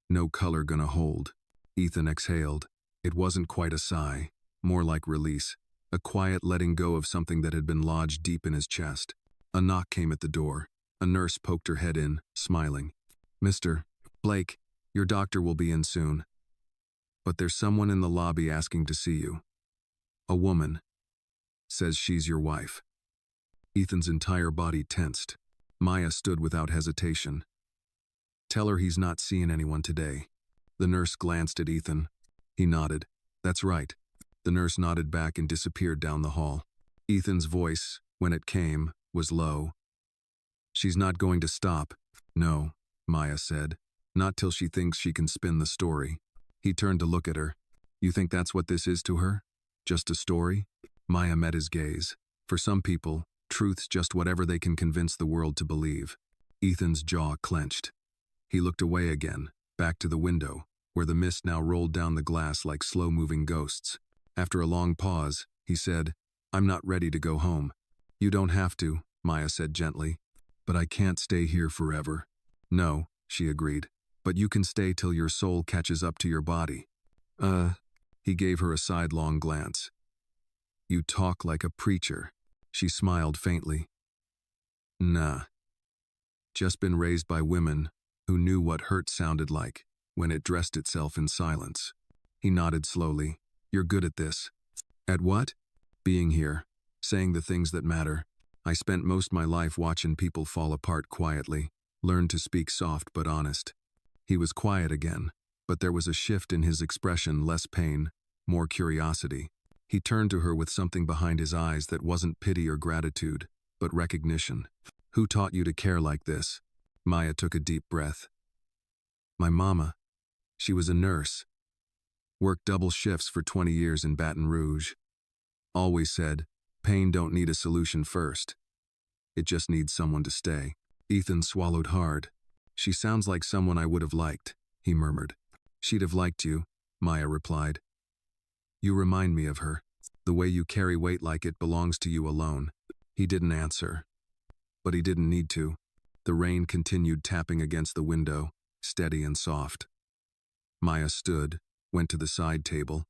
no color gonna hold. Ethan exhaled. It wasn't quite a sigh, more like release, a quiet letting go of something that had been lodged deep in his chest. A knock came at the door. A nurse poked her head in, smiling. Mr. Blake, your doctor will be in soon. But there's someone in the lobby asking to see you. A woman. Says she's your wife. Ethan's entire body tensed. Maya stood without hesitation. Tell her he's not seeing anyone today. The nurse glanced at Ethan. He nodded. That's right. The nurse nodded back and disappeared down the hall. Ethan's voice, when it came, was low. She's not going to stop. No, Maya said. Not till she thinks she can spin the story. He turned to look at her. You think that's what this is to her? Just a story? Maya met his gaze. For some people, truth's just whatever they can convince the world to believe. Ethan's jaw clenched. He looked away again, back to the window, where the mist now rolled down the glass like slow-moving ghosts. After a long pause, he said, I'm not ready to go home. You don't have to, Maya said gently. But I can't stay here forever. No, she agreed. But you can stay till your soul catches up to your body. He gave her a sidelong glance. You talk like a preacher. She smiled faintly. Nah. Just been raised by women who knew what hurt sounded like when it dressed itself in silence. He nodded slowly. You're good at this. At what? Being here. Saying the things that matter. I spent most my life watching people fall apart quietly. Learned to speak soft but honest. He was quiet again, but there was a shift in his expression, less pain, more curiosity. He turned to her with something behind his eyes that wasn't pity or gratitude, but recognition. Who taught you to care like this? Maya took a deep breath. My mama. She was a nurse. Worked double shifts for 20 years in Baton Rouge. Always said, pain don't need a solution first. It just needs someone to stay. Ethan swallowed hard. She sounds like someone I would have liked, he murmured. She'd have liked you, Maya replied. You remind me of her. The way you carry weight like it belongs to you alone. He didn't answer. But he didn't need to. The rain continued tapping against the window, steady and soft. Maya stood, went to the side table,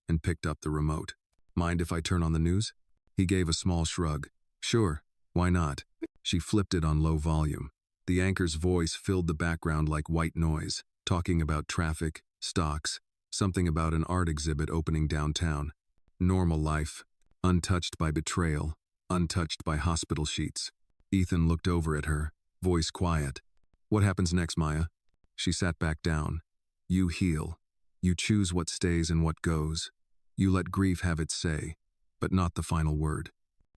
and picked up the remote. Mind if I turn on the news? He gave a small shrug. Sure, why not? She flipped it on low volume. The anchor's voice filled the background like white noise, talking about traffic, stocks, something about an art exhibit opening downtown. Normal life, untouched by betrayal, untouched by hospital sheets. Ethan looked over at her, voice quiet. What happens next, Maya? She sat back down. You heal. You choose what stays and what goes. You let grief have its say, but not the final word.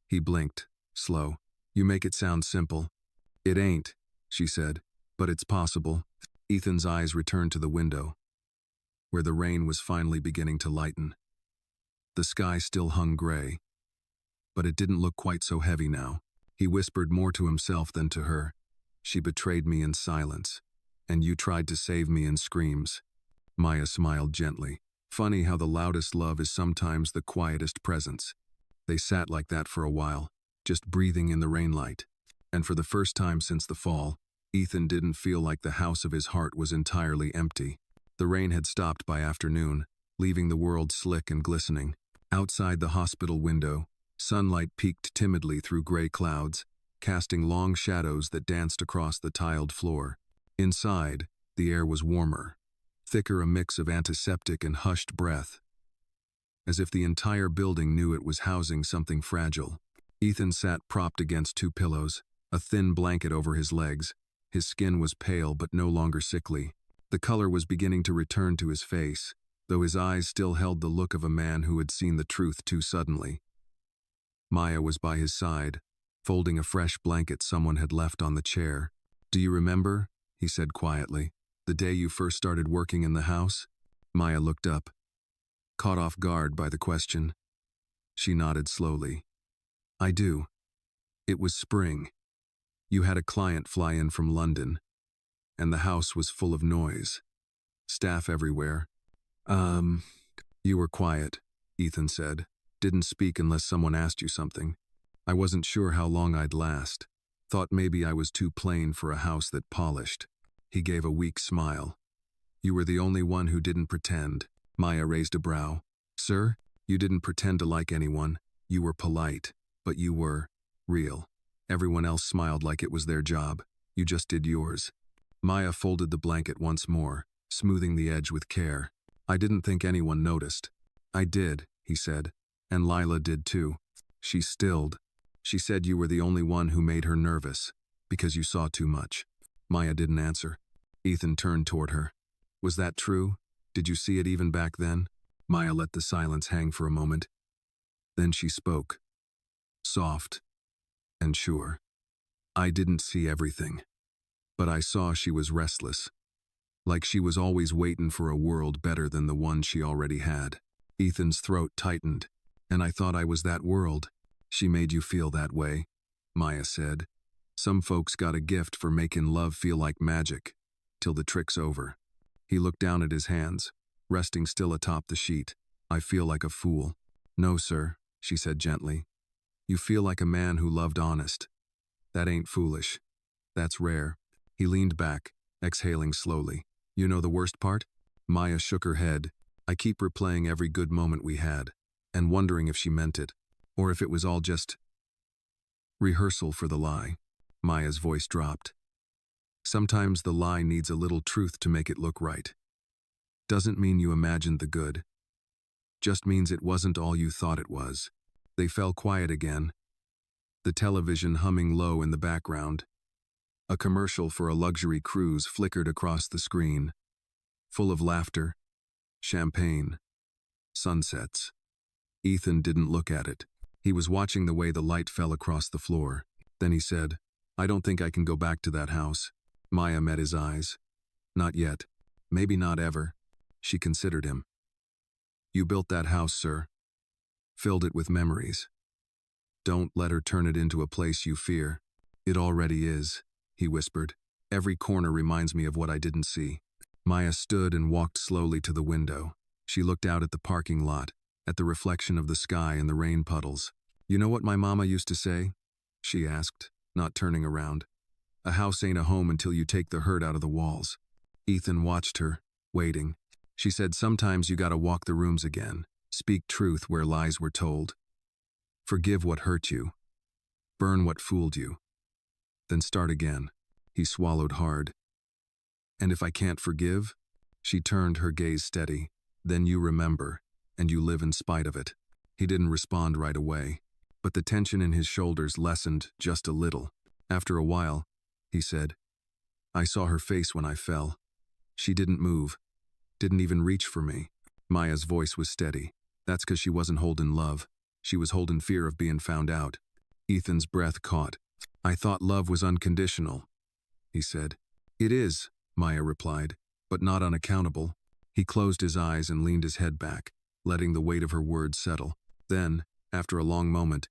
He blinked, slow. You make it sound simple. It ain't, she said, but it's possible. Ethan's eyes returned to the window, where the rain was finally beginning to lighten. The sky still hung gray, but it didn't look quite so heavy now. He whispered more to himself than to her. She betrayed me in silence, and you tried to save me in screams. Maya smiled gently. Funny how the loudest love is sometimes the quietest presence. They sat like that for a while, just breathing in the rainlight. And for the first time since the fall, Ethan didn't feel like the house of his heart was entirely empty. The rain had stopped by afternoon, leaving the world slick and glistening. Outside the hospital window, sunlight peeked timidly through gray clouds, casting long shadows that danced across the tiled floor. Inside, the air was warmer, thicker, a mix of antiseptic and hushed breath, as if the entire building knew it was housing something fragile. Ethan sat propped against two pillows, a thin blanket over his legs. His skin was pale but no longer sickly. The color was beginning to return to his face, though his eyes still held the look of a man who had seen the truth too suddenly. Maya was by his side, folding a fresh blanket someone had left on the chair. "Do you remember?" he said quietly. "The day you first started working in the house?" Maya looked up, caught off guard by the question. She nodded slowly. "I do. It was spring. You had a client fly in from London, and the house was full of noise. Staff everywhere. You were quiet," Ethan said. "Didn't speak unless someone asked you something. I wasn't sure how long I'd last. Thought maybe I was too plain for a house that polished." He gave a weak smile. "You were the only one who didn't pretend." Maya raised a brow. "Sir, you didn't pretend to like anyone. You were polite, but you were real. Everyone else smiled like it was their job. You just did yours." Maya folded the blanket once more, smoothing the edge with care. "I didn't think anyone noticed." "I did," he said. "And Lila did too." She stilled. "She said you were the only one who made her nervous, because you saw too much." Maya didn't answer. Ethan turned toward her. "Was that true? Did you see it even back then?" Maya let the silence hang for a moment. Then she spoke. Soft and sure. "I didn't see everything, but I saw she was restless. Like she was always waiting for a world better than the one she already had." Ethan's throat tightened. "And I thought I was that world." "She made you feel that way," Maya said. "Some folks got a gift for making love feel like magic, till the trick's over." He looked down at his hands, resting still atop the sheet. "I feel like a fool." "No, sir," she said gently. "You feel like a man who loved honest. That ain't foolish. That's rare." He leaned back, exhaling slowly. "You know the worst part?" Maya shook her head. "I keep replaying every good moment we had, and wondering if she meant it, or if it was all just rehearsal for the lie." Maya's voice dropped. "Sometimes the lie needs a little truth to make it look right. Doesn't mean you imagined the good. Just means it wasn't all you thought it was." They fell quiet again, the television humming low in the background. A commercial for a luxury cruise flickered across the screen, full of laughter, champagne, sunsets. Ethan didn't look at it. He was watching the way the light fell across the floor. Then he said, "I don't think I can go back to that house." Maya met his eyes. "Not yet. Maybe not ever." She considered him. "You built that house, sir. Filled it with memories. Don't let her turn it into a place you fear." "It already is," he whispered. "Every corner reminds me of what I didn't see." Maya stood and walked slowly to the window. She looked out at the parking lot, at the reflection of the sky and the rain puddles. "You know what my mama used to say?" she asked, not turning around. "A house ain't a home until you take the hurt out of the walls." Ethan watched her, waiting. She said, "Sometimes you gotta walk the rooms again, speak truth where lies were told. Forgive what hurt you. Burn what fooled you. Then start again." He swallowed hard. "And if I can't forgive?" She turned her gaze steady. "Then you remember, and you live in spite of it." He didn't respond right away, but the tension in his shoulders lessened just a little. After a while, he said, "I saw her face when I fell. She didn't move, didn't even reach for me." Maya's voice was steady. "That's 'cause she wasn't holding love. She was holding fear of being found out." Ethan's breath caught. "I thought love was unconditional," he said. "It is," Maya replied, "but not unaccountable." He closed his eyes and leaned his head back, letting the weight of her words settle. Then, after a long moment,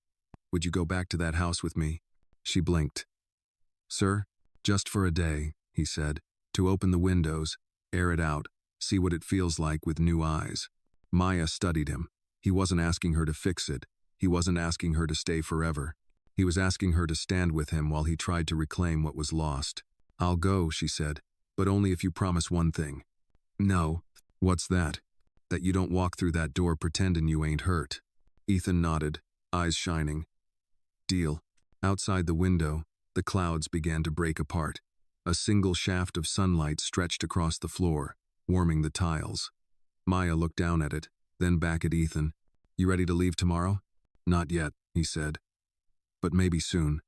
"Would you go back to that house with me?" She blinked. "Sir, just for a day," he said, "to open the windows, air it out, see what it feels like with new eyes." Maya studied him. He wasn't asking her to fix it. He wasn't asking her to stay forever. He was asking her to stand with him while he tried to reclaim what was lost. "I'll go," she said, "but only if you promise one thing." "No." "What's that?" "That you don't walk through that door pretending you ain't hurt." Ethan nodded, eyes shining. "Deal." Outside the window, the clouds began to break apart. A single shaft of sunlight stretched across the floor, warming the tiles. Maya looked down at it, then back at Ethan. "You ready to leave tomorrow?" "Not yet," he said. "But maybe soon."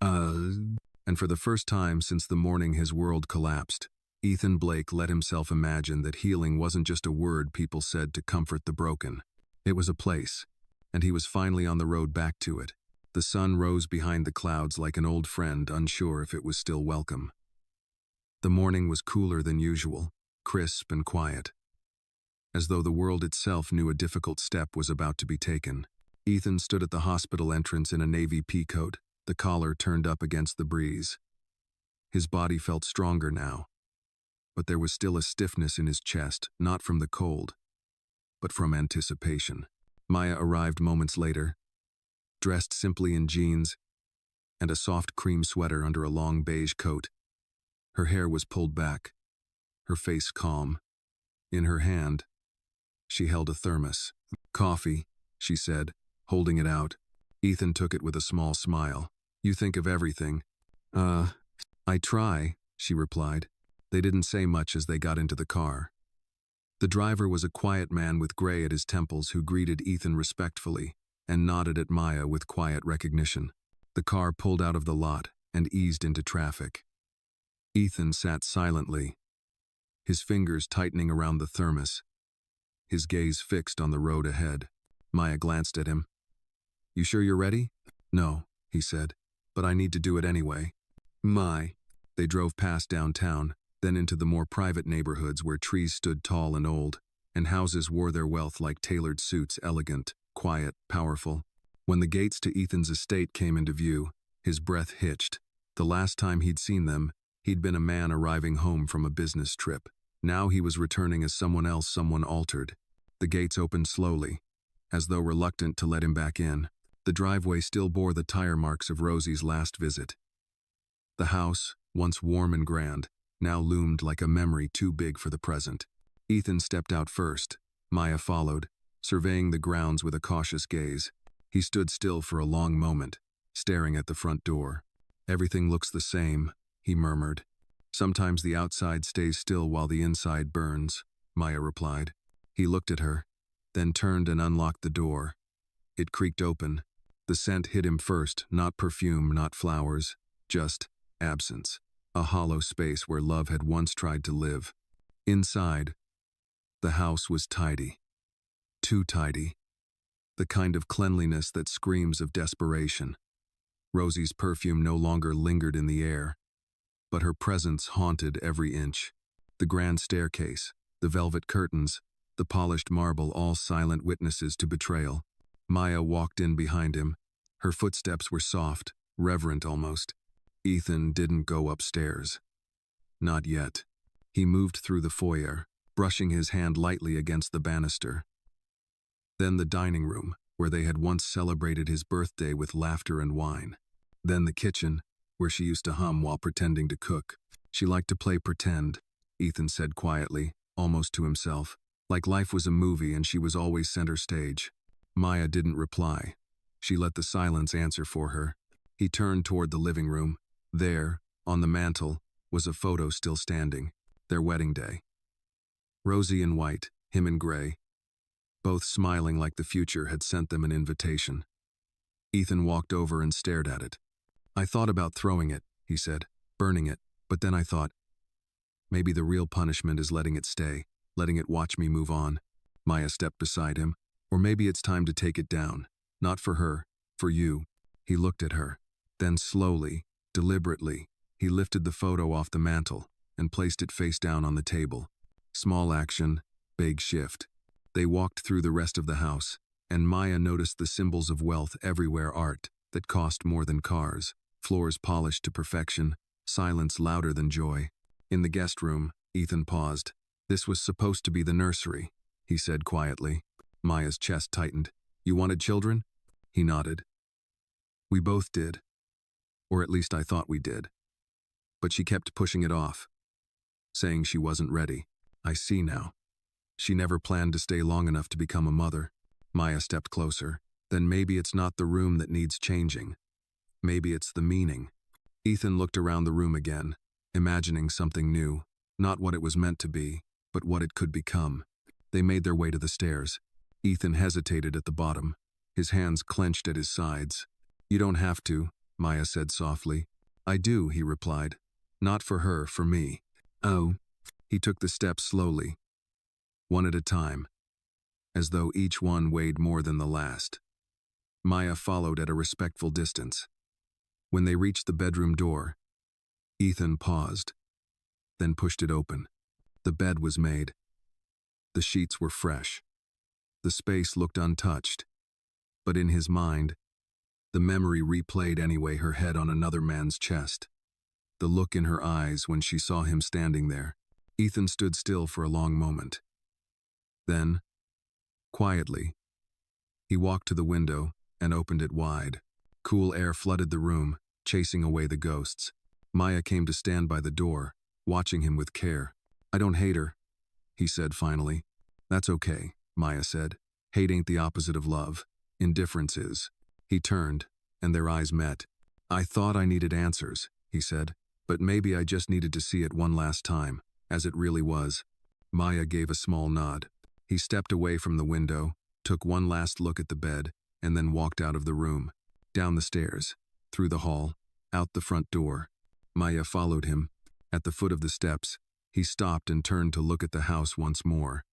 And for the first time since the morning his world collapsed, Ethan Blake let himself imagine that healing wasn't just a word people said to comfort the broken. It was a place, and he was finally on the road back to it. The sun rose behind the clouds like an old friend, unsure if it was still welcome. The morning was cooler than usual, crisp and quiet. As though the world itself knew a difficult step was about to be taken. Ethan stood at the hospital entrance in a navy peacoat, the collar turned up against the breeze. His body felt stronger now, but there was still a stiffness in his chest, not from the cold, but from anticipation. Maya arrived moments later, dressed simply in jeans and a soft cream sweater under a long beige coat. Her hair was pulled back, her face calm. In her hand, she held a thermos. "Coffee," she said, holding it out. Ethan took it with a small smile. "You think of everything." I try," she replied. They didn't say much as they got into the car. The driver was a quiet man with gray at his temples who greeted Ethan respectfully and nodded at Maya with quiet recognition. The car pulled out of the lot and eased into traffic. Ethan sat silently, his fingers tightening around the thermos, his gaze fixed on the road ahead. Maya glanced at him. "You sure you're ready?" "No," he said, "but I need to do it anyway." They drove past downtown, then into the more private neighborhoods where trees stood tall and old, and houses wore their wealth like tailored suits, elegant, quiet, powerful. When the gates to Ethan's estate came into view, his breath hitched. The last time he'd seen them, he'd been a man arriving home from a business trip. Now he was returning as someone else, someone altered. The gates opened slowly, as though reluctant to let him back in. The driveway still bore the tire marks of Rosie's last visit. The house, once warm and grand, now loomed like a memory too big for the present. Ethan stepped out first. Maya followed, surveying the grounds with a cautious gaze. He stood still for a long moment, staring at the front door. "Everything looks the same," he murmured. "Sometimes the outside stays still while the inside burns," Maya replied. He looked at her, then turned and unlocked the door. It creaked open. The scent hit him first, not perfume, not flowers, just absence. A hollow space where love had once tried to live. Inside, the house was tidy. Too tidy. The kind of cleanliness that screams of desperation. Rosie's perfume no longer lingered in the air, but her presence haunted every inch. The grand staircase, the velvet curtains, the polished marble, all silent witnesses to betrayal. Maya walked in behind him. Her footsteps were soft, reverent almost. Ethan didn't go upstairs. Not yet. He moved through the foyer, brushing his hand lightly against the banister. Then the dining room, where they had once celebrated his birthday with laughter and wine. Then the kitchen, where she used to hum while pretending to cook. She liked to play pretend, Ethan said quietly, almost to himself, like life was a movie and she was always center stage. Maya didn't reply. She let the silence answer for her. He turned toward the living room. There, on the mantel, was a photo still standing, their wedding day. Rosie in white, him in gray, both smiling like the future had sent them an invitation. Ethan walked over and stared at it. "I thought about throwing it," he said, "burning it, but then I thought, maybe the real punishment is letting it stay, letting it watch me move on." Maya stepped beside him. "Or maybe it's time to take it down. Not for her, for you." He looked at her. Then slowly, deliberately, he lifted the photo off the mantel and placed it face down on the table. Small action, big shift. They walked through the rest of the house, and Maya noticed the symbols of wealth everywhere, art that cost more than cars, floors polished to perfection, silence louder than joy. In the guest room, Ethan paused. "This was supposed to be the nursery," he said quietly. Maya's chest tightened. "You wanted children?" He nodded. "We both did. Or at least I thought we did. But she kept pushing it off, saying she wasn't ready. I see now. She never planned to stay long enough to become a mother." Maya stepped closer. "Then maybe it's not the room that needs changing. Maybe it's the meaning." Ethan looked around the room again, imagining something new, not what it was meant to be, but what it could become. They made their way to the stairs. Ethan hesitated at the bottom, his hands clenched at his sides. "You don't have to," Maya said softly. I do, he replied. Not for her, for me. Oh. He took the steps slowly, one at a time, as though each one weighed more than the last. Maya followed at a respectful distance. When they reached the bedroom door, Ethan paused, then pushed it open. The bed was made. The sheets were fresh. The space looked untouched. But in his mind, the memory replayed anyway, her head on another man's chest. The look in her eyes when she saw him standing there. Ethan stood still for a long moment. Then, quietly, he walked to the window and opened it wide. Cool air flooded the room, chasing away the ghosts. Maya came to stand by the door, watching him with care. I don't hate her, he said finally. That's okay, Maya said. Hate ain't the opposite of love. Indifference is. He turned, and their eyes met. I thought I needed answers, he said, but maybe I just needed to see it one last time, as it really was. Maya gave a small nod. He stepped away from the window, took one last look at the bed, and then walked out of the room, down the stairs, through the hall, out the front door. Maya followed him. At the foot of the steps, he stopped and turned to look at the house once more.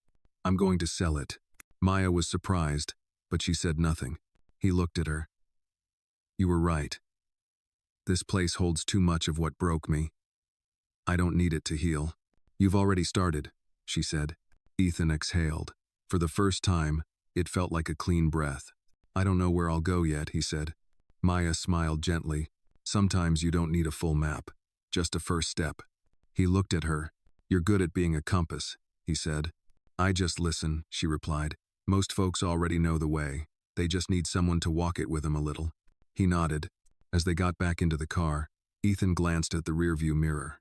I'm going to sell it. Maya was surprised, but she said nothing. He looked at her. You were right. This place holds too much of what broke me. I don't need it to heal. You've already started, she said. Ethan exhaled. For the first time, it felt like a clean breath. I don't know where I'll go yet, he said. Maya smiled gently. Sometimes you don't need a full map, just a first step. He looked at her. You're good at being a compass, he said. I just listen, she replied. Most folks already know the way. They just need someone to walk it with them a little. He nodded. As they got back into the car, Ethan glanced at the rearview mirror.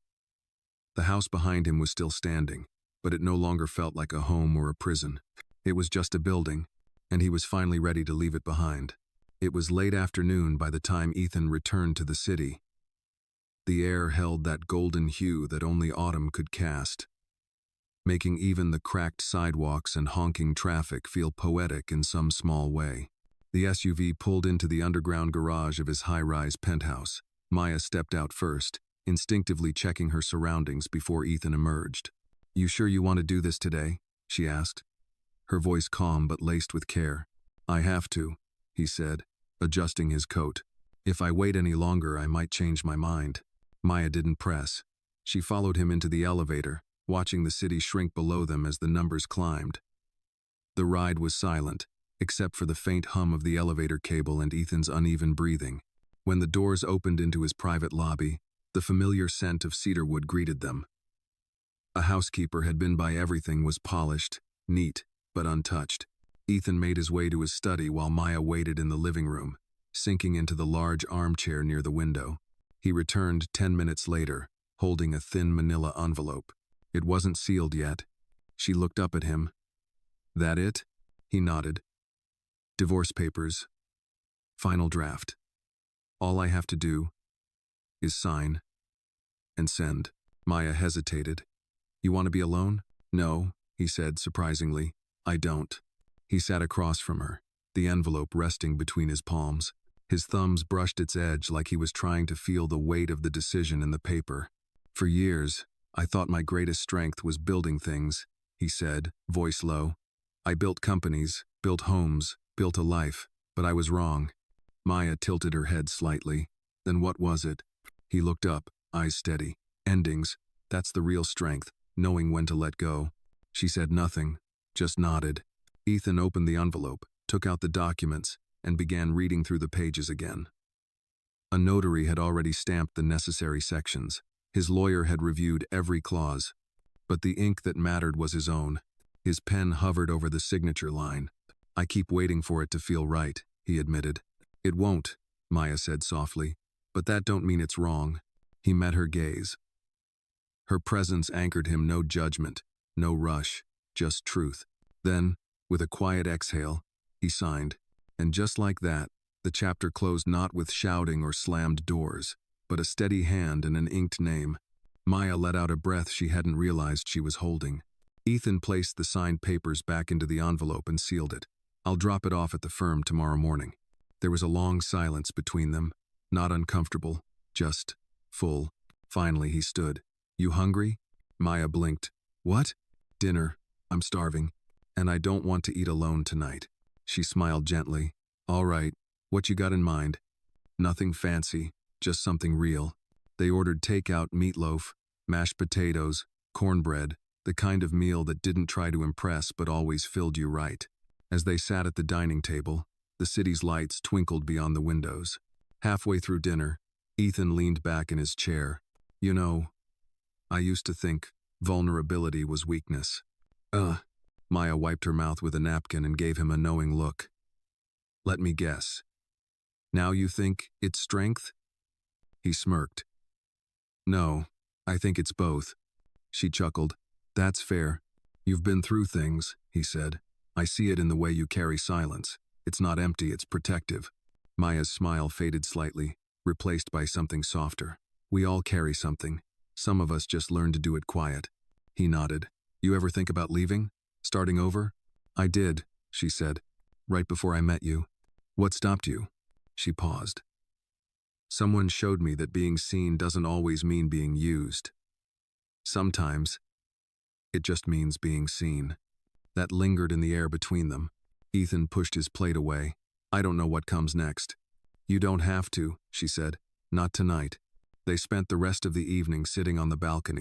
The house behind him was still standing, but it no longer felt like a home or a prison. It was just a building, and he was finally ready to leave it behind. It was late afternoon by the time Ethan returned to the city. The air held that golden hue that only autumn could cast, making even the cracked sidewalks and honking traffic feel poetic in some small way. The SUV pulled into the underground garage of his high-rise penthouse. Maya stepped out first, instinctively checking her surroundings before Ethan emerged. You sure you want to do this today? She asked, her voice calm but laced with care. I have to, he said, adjusting his coat. If I wait any longer, I might change my mind. Maya didn't press. She followed him into the elevator, watching the city shrink below them as the numbers climbed. The ride was silent, except for the faint hum of the elevator cable and Ethan's uneven breathing. When the doors opened into his private lobby, the familiar scent of cedarwood greeted them. A housekeeper had been by. Everything was polished, neat, but untouched. Ethan made his way to his study while Maya waited in the living room, sinking into the large armchair near the window. He returned 10 minutes later, holding a thin manila envelope. It wasn't sealed yet. She looked up at him. That it? He nodded. Divorce papers. Final draft. All I have to do is sign and send. Maya hesitated. You want to be alone? No, he said surprisingly. I don't. He sat across from her, the envelope resting between his palms. His thumbs brushed its edge like he was trying to feel the weight of the decision in the paper. For years, I thought my greatest strength was building things, he said, voice low. I built companies, built homes, built a life, but I was wrong. Maya tilted her head slightly. Then what was it? He looked up, eyes steady. Endings. That's the real strength, knowing when to let go. She said nothing, just nodded. Ethan opened the envelope, took out the documents, and began reading through the pages again. A notary had already stamped the necessary sections. His lawyer had reviewed every clause. But the ink that mattered was his own. His pen hovered over the signature line. I keep waiting for it to feel right, he admitted. It won't, Maya said softly. But that don't mean it's wrong. He met her gaze. Her presence anchored him. No judgment, no rush, just truth. Then, with a quiet exhale, he signed. And just like that, the chapter closed, not with shouting or slammed doors, but a steady hand and an inked name. Maya let out a breath she hadn't realized she was holding. Ethan placed the signed papers back into the envelope and sealed it. I'll drop it off at the firm tomorrow morning. There was a long silence between them. Not uncomfortable, just full. Finally, he stood. You hungry? Maya blinked. What? Dinner. I'm starving. And I don't want to eat alone tonight. She smiled gently. All right, what you got in mind? Nothing fancy, just something real. They ordered takeout meatloaf, mashed potatoes, cornbread, the kind of meal that didn't try to impress but always filled you right. As they sat at the dining table, the city's lights twinkled beyond the windows. Halfway through dinner, Ethan leaned back in his chair. You know, I used to think vulnerability was weakness. Maya wiped her mouth with a napkin and gave him a knowing look. Let me guess. Now you think it's strength? He smirked. No, I think it's both. She chuckled. That's fair. You've been through things, he said. I see it in the way you carry silence. It's not empty, it's protective. Maya's smile faded slightly, replaced by something softer. We all carry something. Some of us just learn to do it quiet. He nodded. You ever think about leaving? Starting over? I did, she said, right before I met you. What stopped you? She paused. Someone showed me that being seen doesn't always mean being used. Sometimes, it just means being seen. That lingered in the air between them. Ethan pushed his plate away. I don't know what comes next. You don't have to, she said. Not tonight. They spent the rest of the evening sitting on the balcony.